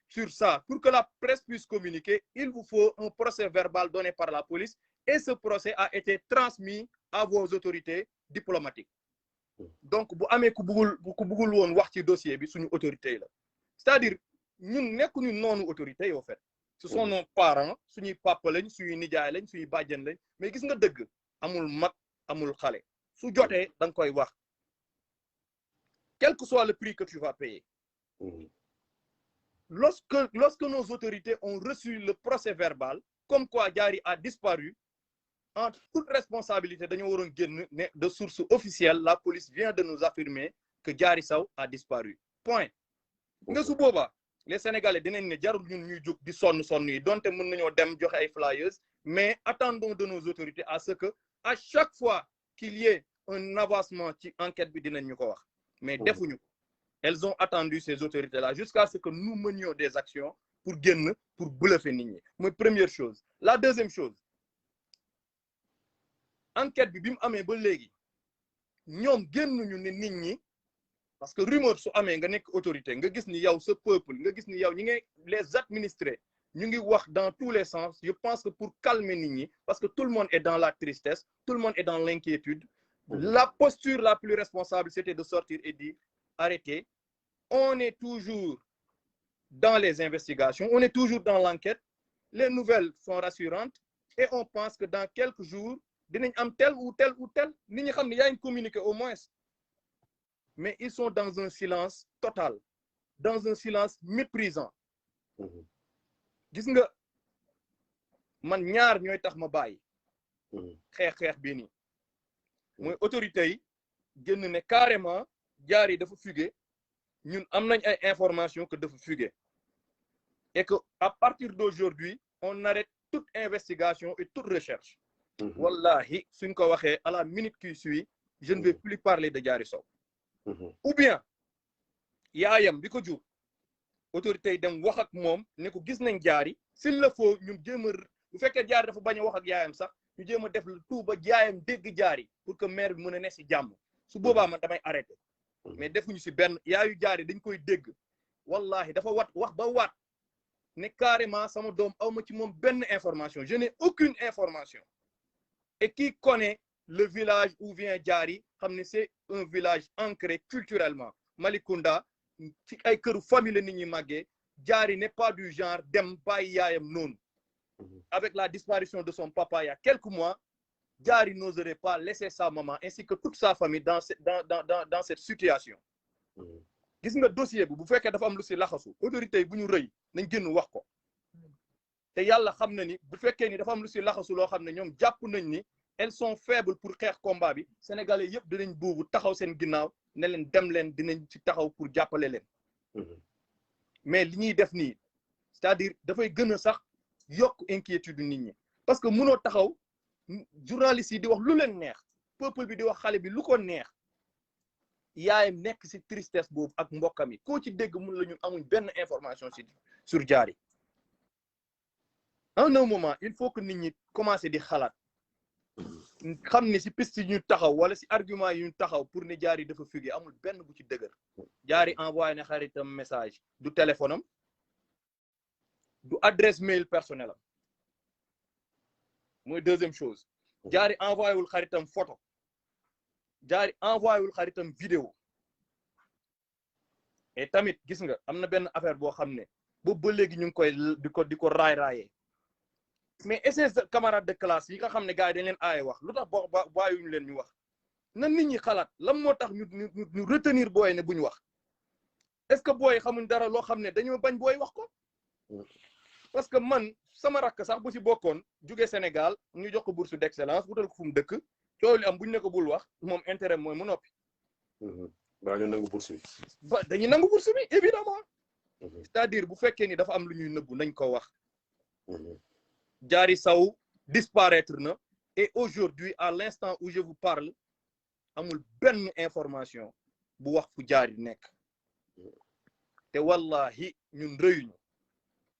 sur ça, pour que la presse puisse communiquer, il vous faut un procès verbal donné par la police et ce procès a été transmis à vos autorités diplomatiques. Donc, bu amee ku bëggul woon wax ci dossier bi suñu autorité la. C'est-à-dire ñun nekkuñu noonu autorité au fait. Ce sont nos parents, suñuy papa lañ, suñuy nijaay lañ, suñuy bàjjen lañ, mais gis nga dëgg amul mag amul xale. Su jotee da nga koy wax. Quel que soit le prix que tu vas payer. Lorsque nos autorités ont reçu le procès verbal, comme quoi Diary a disparu, en toute responsabilité dañoo waroon génn ne de source officielle, la police vient de nous affirmer que Diary Sow a disparu. Point. Nga su boobaa les Sénégalais dinañ ne jarul ñun ñuy jóg di sonn yi donte mën nañoo dem joxe ay flyers, mais attendons de nos autorités à ce que à chaque fois qu'il y ait un avancement ci enquête bi dinañ ñu ko wax. Mais defuñu ko. Elles ont attendu ces autorités-là jusqu'à ce que nous menions des actions pour bluffer nit ñi. Mooy première chose. La deuxième chose, enquête bi mu amee ba léegi ñoom génnuñu ne nit ñi parce que rumeur su amee nga nekk autorité nga gis ni yow ce peuple nga gis ni yow ñi ngay les administrés ñu ngi wax dans tous les sens. Je pense que pour calmer nit ñi parce que tout le monde est dans la tristesse, tout le monde est dans l'inquiétude. La posture la plus responsable c'était de sortir et dire arrêtez, on est toujours dans les investigations, on est toujours dans l'enquête, les nouvelles sont rassurantes et on pense que dans quelques jours dinañ am tel ou tel nit ñi xam ne yaa ngi communiqué au moins. Mais ils sont dans un silence total, dans un silence méprisant. Gis nga man ñaar ñooy tax ma bàyyi. xeex bii nii. Mooy autorité yi génn ne carrément Diary dafa fugué ñun am nañ ay information que dafa fugué et que à partir d'aujourd'hui on arrête toute investigation et toute recherche. Wallahi suñ ko waxé à la minute qui suit je ne vais plus parler de Diary Sow. Ou bien yaayam bi ko jur autorité yi dem wax ak moom ne ko gis nañ Diary s'il le faut ñun jéem a bu fekkee Diary dafa bañ a wax ak yaayam sax ñu jéem a def le tout ba yaayam dégg Diary pour que mère bi mën a ne si jàmm su boobaa man damay arrêté mais defuñu si benn yaayu Diary dañ koy dégg wallahi dafa wax ba waat ne carrément sama doom awma ci moom benn information je n'ai aucune information et qui connaît le village où vient Diary xam ne c'est un village ancré culturellement Malicounda ci ay këru famille la nit ñi màggee Diary n'est pas du genre dem bàyyi yaayam noonu avec la disparition de son papa il y a quelques mois Diary n'oserait pas laisser sa maman ainsi que toute sa famille dans cette situation gis nga dossier bi bu fekkee dafa am lu si laxasu autorité yi bu ñu rëy nañ génn wax ko te yàlla xam na ni bu fekkee ni dafa am lu si laxasu loo xam ne ñoom jàpp nañ ni elles sont faibles pour xeex combat bi sénégalais yëpp dinañ buubu taxaw seen ginnaaw ne leen dem leen dinañ ci taxaw pour jàppale leen mais li ñuy def nii c'est-à-dire dafay gën a sax yokk inquiétude nit ñi parce que mënoo taxaw journalistes yi di wax lu leen neex peuple bi di wax xale bi lu ko neex yaayam nekk ci tristesse boobu ak mbokkam yi koo ci dégg mun la ñun amuñ benn information sur Diary en un moment il faut que nit ñi commencer di xalaat xam ne ci piste yi ñu taxaw wala ci argument yi ñu taxaw pour ne Diary dafa fugué amul benn bu ci dëgër Diary envoyé na xaritam message du téléphone am du adresse mail personnel am mooy deuxième chose Diary envoyé wul xaritam photo Diary envoyé wul xaritam vidéo et tamit gis nga am na benn affaire boo xam ne boobu ba léegi ñu ngi koy di ko raayee mais et ses camarades de classe yi nga xam ne gars yi dañ leen aaye wax lu tax bàyyuñu leen ñu wax na nit ñi xalaat lan moo tax ñu retenir booy ne bu ñu wax est-ce que booy xamuñ dara loo xam ne dañoo bañ booy wax ko parce que man sama rakk sax bu si bokkoon jóge Sénégal ñu jox ko bourse d'excellence wutal ko fu mu dëkk coow li am bu ñu ne ko bul wax moom intérêt mooy mu noppi. dañu nangu bourse bi. dañuy nangu bourse bi évidemment c'est-à-dire bu fekkee ni dafa am lu ñuy nëbbu nañ ko wax. Diary Sow disparaître na et aujourd'hui à l'instant où je vous parle amul benn information bu wax fu Diary nekk te wallahi ñun rëyuñu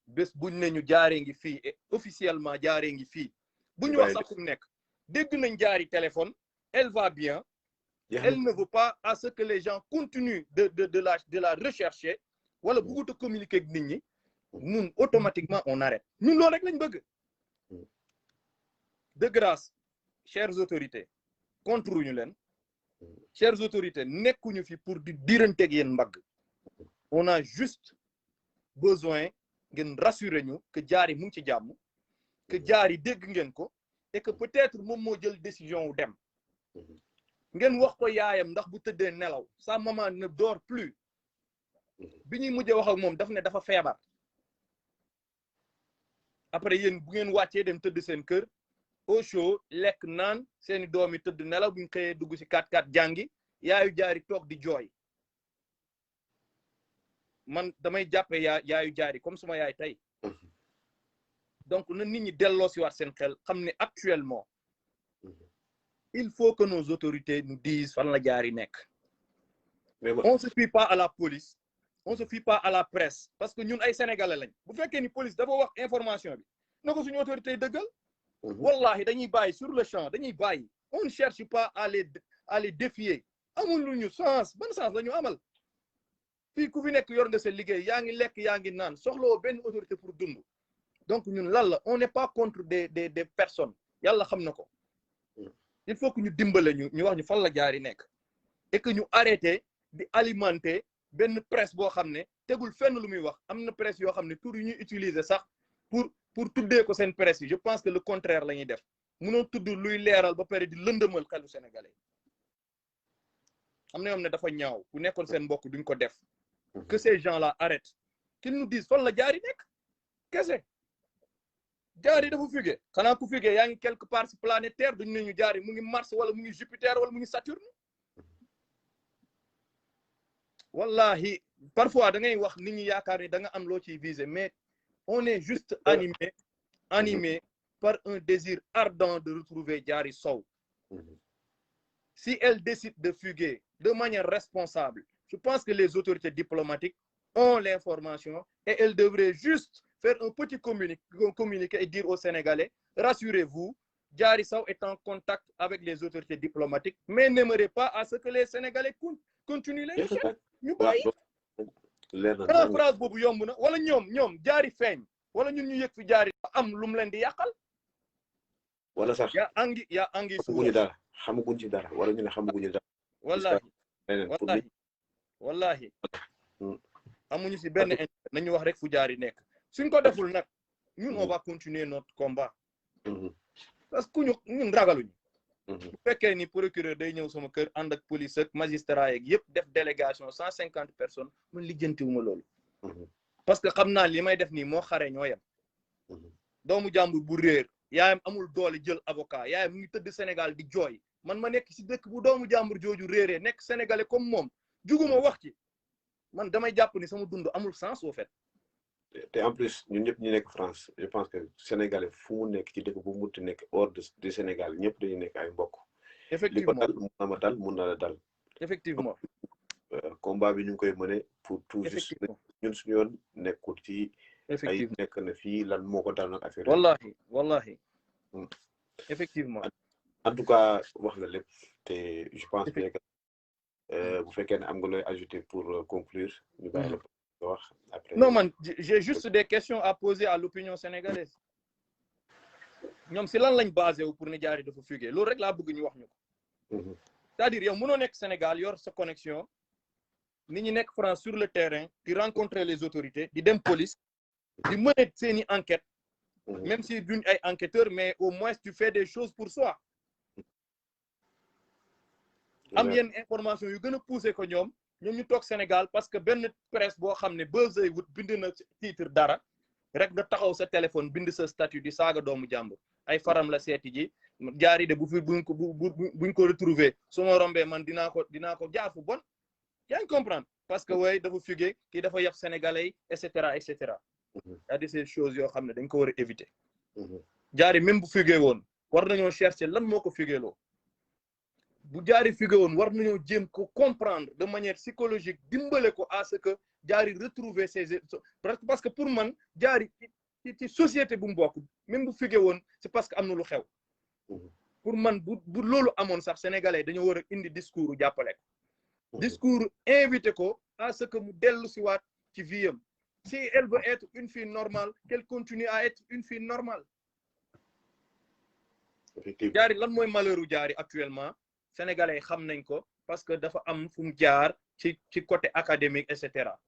bés buñ ne ñu Diary ngi fii et officiellement Diary ngi fii bu ñu wax sax fu mu nekk dégg nañ Diary téléphone elle va bien elle ne veut pas à ce que les gens continuent de la rechercher wala bëggut a communiquer ak nit ñi ñun automatiquement on arrête ñun loolu rek lañ bëgg. De grâce chères autorités contre ñu leen chères autorités nekkuñu fi pour di diranteeg yéen mbagg on a juste besoin ngeen rassurer ñu que Diary mu ngi ci jàmm que Diary dégg ngeen ko et que peut-être moom moo jël décision wu dem ngeen wax ko yaayam ndax bu tëddee nelaw sa maman ne dort plus bi ñuy mujjee wax ak moom daf ne dafa feebar après yéen bu ngeen wàccee dem tëdd seen kër au chaud lekk naan seeni doom yi tëdd nelaw bu ñu xëyee dugg ci 4x4 jàngi yaayu Diary toog di jooy man damay jàppe yaayu Diary comme suma yaay tey donc na nit ñi delloo si waat seen xel xam ne actuellement il faut que nos autorités nous disent fan la Diary nekk on se fie pas à la police on se fie pas à la presse parce que ñun ay sénégalais lañ bu fekkee ni police dafa wax information bi na ko suñu autorité dëggal wallahi dañuy bàyyi sur le champ dañuy bàyyi on ne cherche pas à les défier amul lu ñu sens ban sens la ñu amal fii ku fi nekk yor nga sa liggéey yaa ngi lekk yaa ngi naan soxlawoo benn autorité pour dund donc ñun lan la on n'est pas contre des personnes yàlla xam na ko il faut que ñu dimbale ñu wax ñu fan la Diary nekk et que ñu arrêté di alimenter benn presse boo xam ne tegul fenn lu muy wax am na presse yoo xam ne tur yu ñuy utiliser sax pour tuddee ko seen presse yi je pense que le contraire la ñuy def mënoo tudd luy leeral ba pare di lëndëmal xelu sénégalais am na yoon ne dafa ñaaw bu nekkoon seen mbokk duñ ko def que ces gens là arrêtent qu'ils nous disent fan la Diary nekk kese Diary dafa fugué xanaa ku fugué yaa ngi quelque part ci planète Terre duñ ne ñu Diary mu ngi Mars wala mu ngi Jupiter wala mu ngi Saturne wallahi parfois da ngay wax nit ñi yaakaar ni da nga am loo ciy viser mais on est juste animé par un désir ardent de retrouver Diary Sow. Si elle décide de fuguer de manière responsable, je pense que les autorités diplomatiques ont l'information et elles devraient juste faire un petit communiqué et dire aux Sénégalais, rassurez-vous, Diary Sow est en contact avec les autorités diplomatiques, mais n'aimerait pas à ce que les Sénégalais continuent les recherches. ñu bàyyi phrase boobu yomb na wala ñoom Diary feeñ wala ñun ñu yëg fi Diary am lu mu leen di yàqal. wala sax yaa angi xamaguñu dara xamaguñ ci dara wala ñu ne xamaguñu dara. wallahi amuñu si benn intérêt nañu wax rek fu Diary nekk suñ ko deful nag ñun on va continuer notre combat. parce que ñun ragaluñu. bu fekkee ni procureur day ñëw sama kër ànd ak police ak magistrat yeeg yëpp def délégation 150 personnes man lijjantiwuma loolu. parce que xam naa li may def nii moo xare ñoo yem. doomu jàmbur bu réer yaayam amul doole jël avocat yaayam mu ngi tëdd Sénégal di jooy man ma nekk si dëkk bu doomu jàmbur jooju réeree nekk sénégalais comme moom juguma wax ci man damay jàpp ni sama dund amul sens au fait. te en plus ñun ñëpp ñu nekk France je pense que sénégalais fu mu nekk ci dëkk bu mu munti nekk hors du Sénégal ñëpp dañuy nekk ay mbokk. effectivement li ko dal mun na ma dal mun na la dal. effectivement. combat bi ñu ngi koy mëne pour tout juste ñun suñu yoon nekkul ci. ay nekk na fii lan moo ko dal nag affaire wallahi effectivement. en tout cas wax nga lépp te je pense que bu fekkee ne am nga looy ajouter pour conclure ñu bàyyi la wax après. non man j'ai juste des questions à poser à l'opinion sénégalaise ñoom si lan lañ basé wu pour ne Diary dafa fugué loolu rek laa bëgg ñu wax ñu ko. c'est-à-dire yow mënoo nekk Sénégal yor sa connexion nit ñi nekk France sur le terrain di rencontrer les autorités di dem police di mener seeni enquête même si duñ ay enquêteurs mais au moins tu fais des choses pour soi. am yenn information yu gën a poussé ko ñoom ñu toog Sénégal parce que benn presse boo xam ne Buzz wut bind na titre dara rek nga taxaw sa téléphone bind sa statut di saaga doomu jàmbur ay faram la seeti ji Diary de buñ ko retrouver su ma rombee man dinaa ko jaar fu bon yaa ngi comprendre parce que way dafa fugué kii dafa yab sénégalais yi et cetera et cetera. y a des choses yoo xam ne dañ ko war a éviter. Diary même bu fugué woon war nañoo chercher lan moo ko fugué loo bu Diary fugué woon war nañoo jéem ko comprendre de manière psychologique dimbale ko à ce que Diary retrouver ses parce que pour man Diary ci société bu mu bokk même bu fugué woon c'est parce que am na lu xew. pour man bu loolu amoon sax sénégalais dañoo war a indi discours jàppale ko. discours invité ko à ce que mu dellu si waat ci vie am si elle veut être une fille normale qu'elle continue à être une fille normale. effectivement Diary lan mooy malheuru Diary actuellement sénégalais xam nañ ko parce que dafa am fu mu jaar ci côté académique et cetera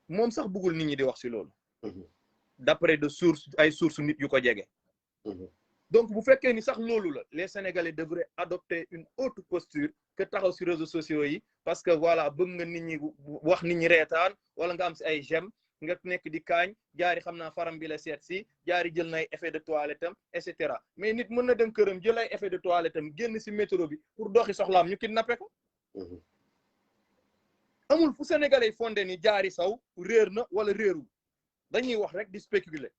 moom sax bëggul nit ñi di wax ci loolu. d'après de sources nit yu ko jege. donc bu fekkee ni sax loolu la les sénégalais devraient adopter une autre posture que taxaw ci réseaux sociaux yi parce que voilà bëgg nga nit ñi wax nit ñi reetaan wala nga am ci ay j'aime nga nekk di kaañ Diary xam naa faram bi la seet si Diary jël na ay effet de toilette am et cetera mais nit mën na dem këram jël ay effet de toilette am génn ci métro bi pour doxi soxlaam ñu kidnappé ko. amul fu sénégalais fondé ni Diary Sow réer na wala réerul dañuy wax rek di spéculer.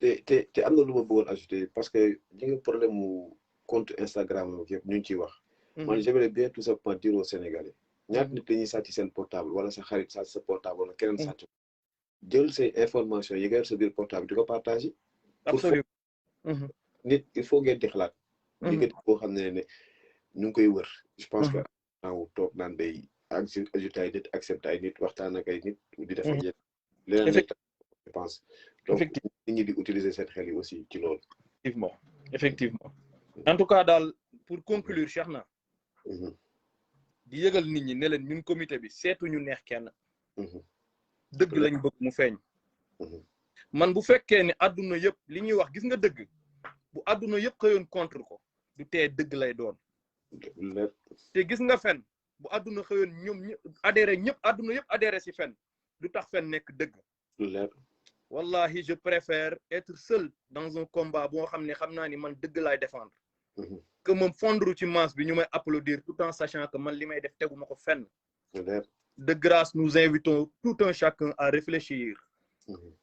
te am na lu ma bëggoon ajouter parce que ñi nga problème mu compte Instagram yëpp ñu ngi ciy wax. man j'aimerais bien tout simplement dire aux Sénégalais. ñaata nit dañuy sàcc seen portable wala sa xarit sàcc sa portable wala keneen sàcc ko. jël say information yi nga yor sa biir portable di ko partager. absolument. nit il faut ngeen di xalaat. liggéey boo xam ne ñu ngi koy wër. je pense que naaw toog naan day ajouter ay nit accepter ay nit waxtaan ak ay nit. di def ak leneen je pense. donc nit ñi di utiliser seen xel yi aussi ci loolu. effectivement en tout cas daal pour conclure Cheikh na di yëgal nit ñi ne leen ñun comité bi seetuñu neex kenn. dëgg lañ bëgg mu feeñ. man bu fekkee ne adduna yëpp li ñuy wax gis nga dëgg bu adduna yëpp xëyoon contre ko du tee dëgg lay doon. te gis nga fen bu adduna xëyoon ñoom adhéré ñëpp adduna yëpp adhéré ci fen du tax fen nekk dëgg. wallahi je préfère être seul dans un combat boo xam ne xam naa ni man dëgg laay défendre. que moom fondre ci masse bi ñu may applaudir tout en sachant que man li may def teguma ko fenn. de grâce nous invitons tout un chacun à réfléchir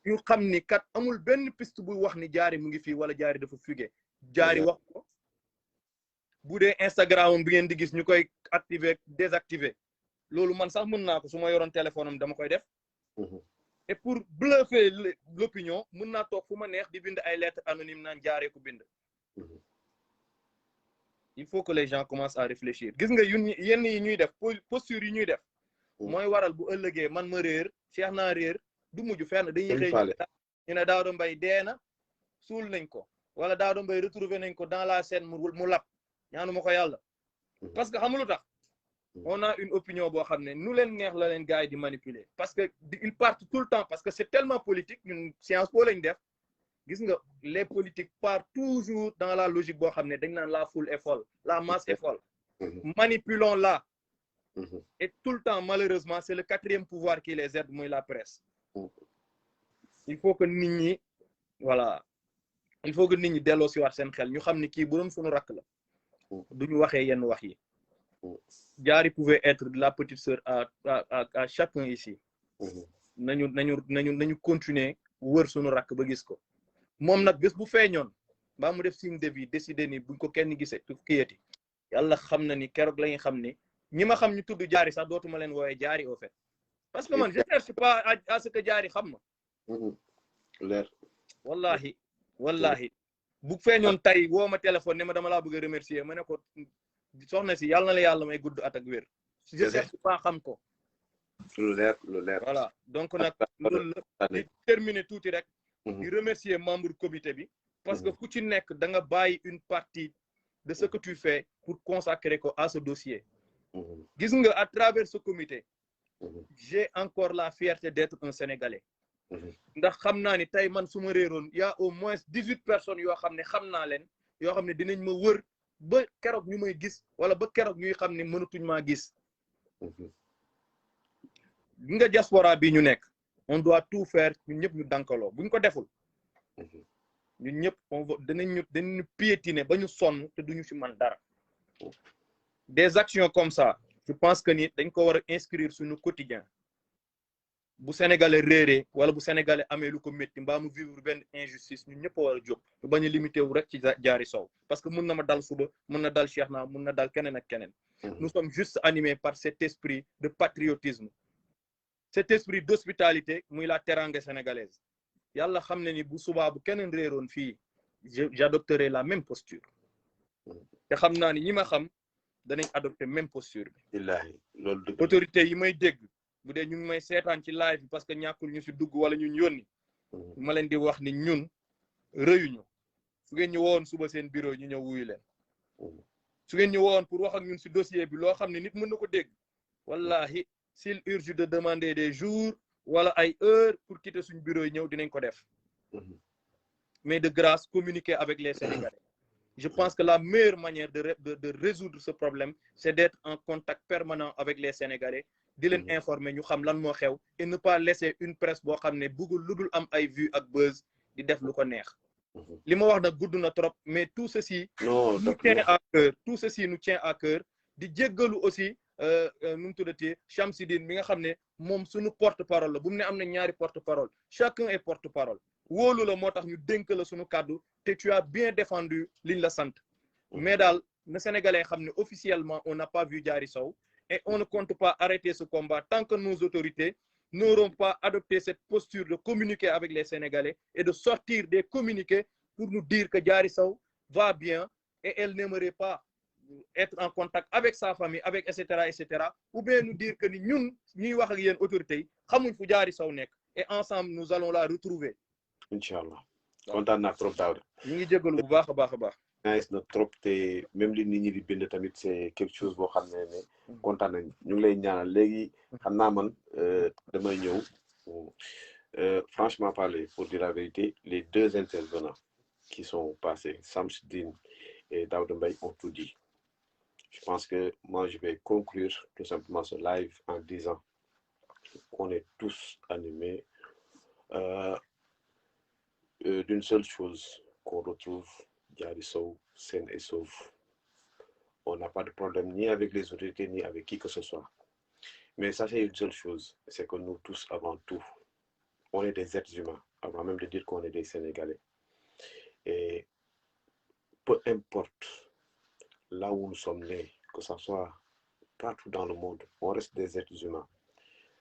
ñu xam ni kat amul benn piste bu wax ni Diary mu ngi fii wala Diary dafa fugué Diary wax ko bu dee Instagram bi ngeen di gis ñu koy activer désactiver loolu man sax mën naa ko su ma yoroon téléphone am dama koy def et pour bluffer l'opinion mën naa toog fu ma neex di bind ay lettres anonymes naan Diary ko bind il faut que les gens commencent à réfléchir gis nga yenn yi ñuy def posture yi ñuy def mooy waral bu ëllëgee man ma réer Cheikh naa réer du mujj fenn dañuy xëy ñu ne Daouda Mbaye dee na suul nañ ko wala Daouda Mbaye retrouvé nañ ko dans la scène mu lap ñaanuma ko yàlla parce que xamulu tax on a une opinion boo xam ne nu leen neex la leen gars yi di manipuler parce que ils partent tout le temps parce que c'est tellement politique ñun Sciences Po lañ def gis nga les politiques partent toujours dans la logique boo xam ne dañ naan la foule est folle la masse est folle manipulons-la et tout le temps malheureusement c'est le quatrième pouvoir qui les aide mooy la presse il faut que nit ñi voilà il faut que nit ñi delloo si waat seen xel ñu xam ni kii bu doon suñu rakk la duñu waxee yenn wax yi Diary pouvait être la petite sœur à chacun ici nañu continuer wër suñu rakk ba gis ko moom nag bés bu feeñoon mbaa mu def signe de vie décidé ni buñ ko kenn gisee tu kiyati yàlla xam na ni keroog la ñuy xam ni ñi ma xam ñu tudd Diary sax dootuma leen woowee Diary au fait parce que man je cherche pas à ce que Diary xam ma leer wallahi bu feeñoon tey woo ma téléphone ne ma dama laa bëgg a remercier ma ne ko soxna si yàlla na la yàlla may gudd at ak wér je cherche pas xam ko lu leer voilà donc nag loolu la di terminer tuuti rek di remercier membre comité bi parce que ku ci nekk da nga bàyyi une partie de ce que tu fais pour consacrer ko à ce dossier gis nga à travers ce comité j'ai encore la fierté d'être un Sénégalais ndax xam naa ni tey man su ma réeroon y a au moins 18 personnes yoo xam ne xam naa leen yoo xam ne dinañ ma wër ba keroog ñu may gis wala ba keroog ñuy xam ne mënatuñ maa gis nga diaspora bi ñu nekk on doit tout faire ñun ñëpp ñu dankaloo buñ ko deful ñun ñëpp danañu piétiner ba ñu sonn te duñu ci man dara des actions comme ça je pense que ni dañ ko war a inscrire suñu quotidien bu sénégalais réeree wala bu sénégalais amee lu ko métti mbaa mu vivre benn injustice ñun ñëpp a war a jóg ñu bañ a limité wu rek ci Diary Sow parce que mun na ma dal suba mun na dal Cheikh na mun na dal keneen ak keneen nous sommes juste animés par cet esprit de patriotisme cet esprit d'hospitalité muy la teranga sénégalaise yàlla xam ne ni bu subaa bu keneen réeroon fii j'adopterai la même posture te xam naa ni ñi ma xam danañ adopter même posture bi loolu autorité yi may dégg bu dee ñu ngi may seetaan ci live bi parce que ñàkkul ñu si dugg wala ñun yónni ma leen di wax ni ñun rëyuñu su ngeen ñu wowoon suba seen bureau ñu ñëw wuyu leen su ngeen ñu wowoon pour wax ak ñun si dossier bi loo xam ne nit mën na ko dégg wallahi s'il urge de demander des jours wala ay heures pour quitter suñ bureau yi ñëw dinañ ko def mais de grâce communiquer avec les Sénégalais je pense que la meilleure manière de résoudre ce problème c'est d'être en contact permanent avec les Sénégalais di leen informer ñu xam lan moo xew et ne pas laisser une presse boo xam ne bëggul lu dul am ay vues ak buzz di def lu ko neex li ma wax nag gudd na trop mais tout ceci nous tient à cœur tout ceci nous tient à cœur di jéggalu aussi nu mu tuddati Chamsidine mi nga xam ne moom suñu porte-parole la bu mu ne am na ñaari porte-parole chacun est porte-parole wóolu la moo tax ñu dénk la suñu kàddu te tu as bien défendu liñ la sant mais daal na Sénégalais xam ne officiellement on n'a pas vu Diary Sow et on ne compte pas arrêter ce combat tant que nos autorités n'auront pas adopté cette posture de communiquer avec les Sénégalais et de sortir des communiqués pour nous dire que Diary Sow va bien et elle n'aimerait pas être en contact avec sa famille avec etc ou bien nous dire que ni ñun ñuy wax ak yéen autorités yi xamuñ fu Diary Sow nekk et ensemble nous allons la retrouver inchallah kontaan naa trop Daouda ñu ngi jégalu bu baax a baax a baax nice na trop te même li nit ñi di bind tamit c'est quelque chose boo xam ne kontaan nañ ñu ngi lay ñaanal léegi xam naa man damay ñëw franchement parler pour dire la vérité les deux intervenants qui sont passés Chamsidine et Daouda Mbaye ont tout dit je pense que moi je vais conclure tout simplement ce live en disant qu'on est tous animés d'une seule chose qu'on retrouve Diary Sow sain et sauf. On n'a pas de problème ni avec les autorités ni avec qui que ce soit. Mais sachez une seule chose, c'est que nous tous, avant tout, on est des êtres humains, avant même de dire qu'on est des Sénégalais. Et peu importe là où nous sommes nés, que ce soit partout dans le monde, on reste des êtres humains.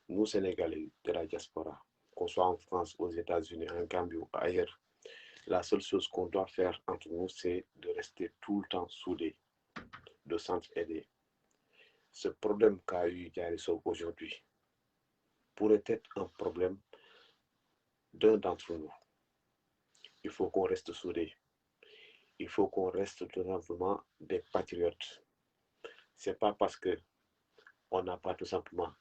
Nous, Sénégalais de la diaspora, qu'on soit en France, aux États-Unis, en Gambie ou ailleurs, la seule chose qu'on doit faire entre nous, c'est de rester tout le temps soudés, de s'entraider. Ce problème qu'a eu Diary Sow aujourd'hui pourrait être un problème d'un d'entre nous. Il faut qu'on reste soudés. Il faut qu'on reste tout simplement des patriotes. C'est pas parce que on n'a pas tout simplement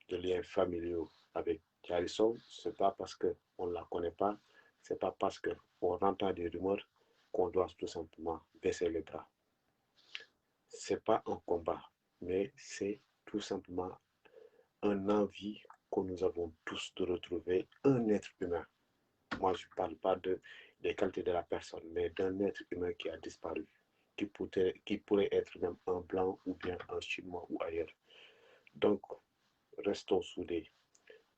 de liens familiaux avec Diary Sow, c'est pas parce qu'on ne la connaît pas, c'est pas parce qu'on entend des rumeurs qu'on doit tout simplement baisser les bras. C'est pas un combat, mais c'est tout simplement un envie que nous avons tous de retrouver un être humain. Moi, je ne parle pas des qualités de la personne, mais d'un être humain qui a disparu, qui pourrait être même un blanc ou bien un chinois ou ailleurs. Donc, restons soudés.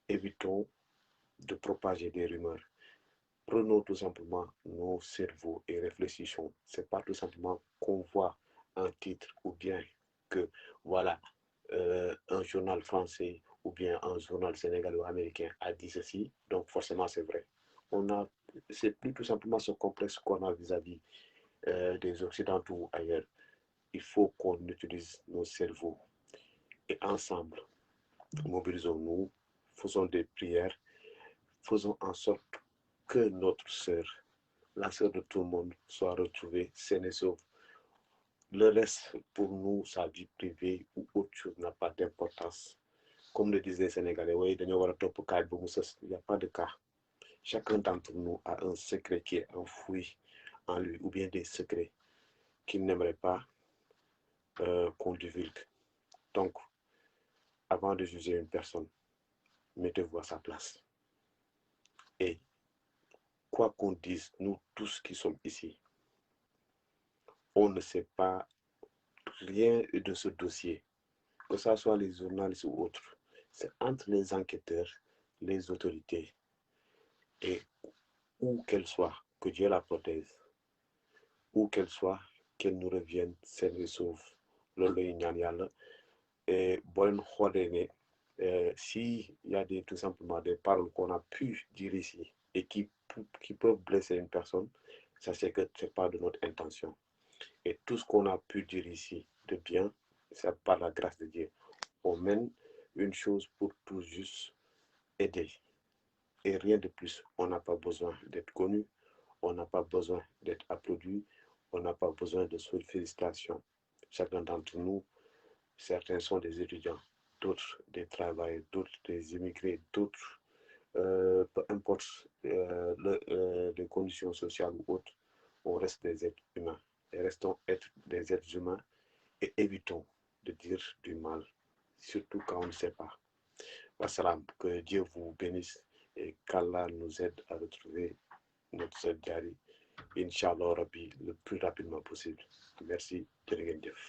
Évitons de propager des rumeurs. Prenons tout simplement nos cerveaux et réfléchissons. Ce n'est pas tout simplement qu'on voit un titre ou bien que, voilà, un journal français ou bien un journal sénégalais ou américain a dit ceci, donc forcément c'est vrai. C'est plus tout simplement ce complexe qu'on a vis-à-vis des Occidentaux ou ailleurs. Il faut qu'on utilise nos cerveaux et ensemble, mobilisons-nous, faisons des prières, faisons en sorte que notre sœur, la sœur de tout le monde, soit retrouvée saine et sauve. Le reste, pour nous, sa vie privée ou autre chose n'a pas d'importance. Comme le disaient les Sénégalais, oui, il n'y a pas de cas. Chacun d'entre nous a un secret qui est enfoui en lui, ou bien des secrets qu'il n'aimerait pas qu'on divulgue. Donc, avant de juger une personne, mettez-vous à sa place. Et quoi qu'on dise, nous tous qui sommes ici, on ne sait pas rien de ce dossier, que ce soit les journalistes ou autres. C'est entre les enquêteurs, les autorités, et où qu'elle soit, que Dieu la protège, où qu'elle soit, qu'elle nous revienne saine et sauve. Loolu la ñaan yàlla. Et boo leen xoolee ne si il y a tout simplement des paroles qu'on a pu dire ici et qui peuvent blesser une personne, sachez que ce n'est pas de notre intention. Et tout ce qu'on a pu dire ici de bien, c'est par la grâce de Dieu. On mène une chose pour tout juste aider. Et rien de plus. On n'a pas besoin d'être connu, on n'a pas besoin d'être applaudi, on n'a pas besoin de félicitations. Chacun d'entre nous, certains sont des étudiants, d'autres des travailleurs, d'autres des immigrés, d'autres, peu importe les conditions sociales ou autres, on reste des êtres humains. Et restons être des êtres humains et évitons de dire du mal, surtout quand on ne sait pas. Wassalam, que Dieu vous bénisse et qu'Allah nous aide à retrouver notre sœur Diary, Inch'Allah Rabbi, le plus rapidement possible. Merci, jërë ngeen jëf.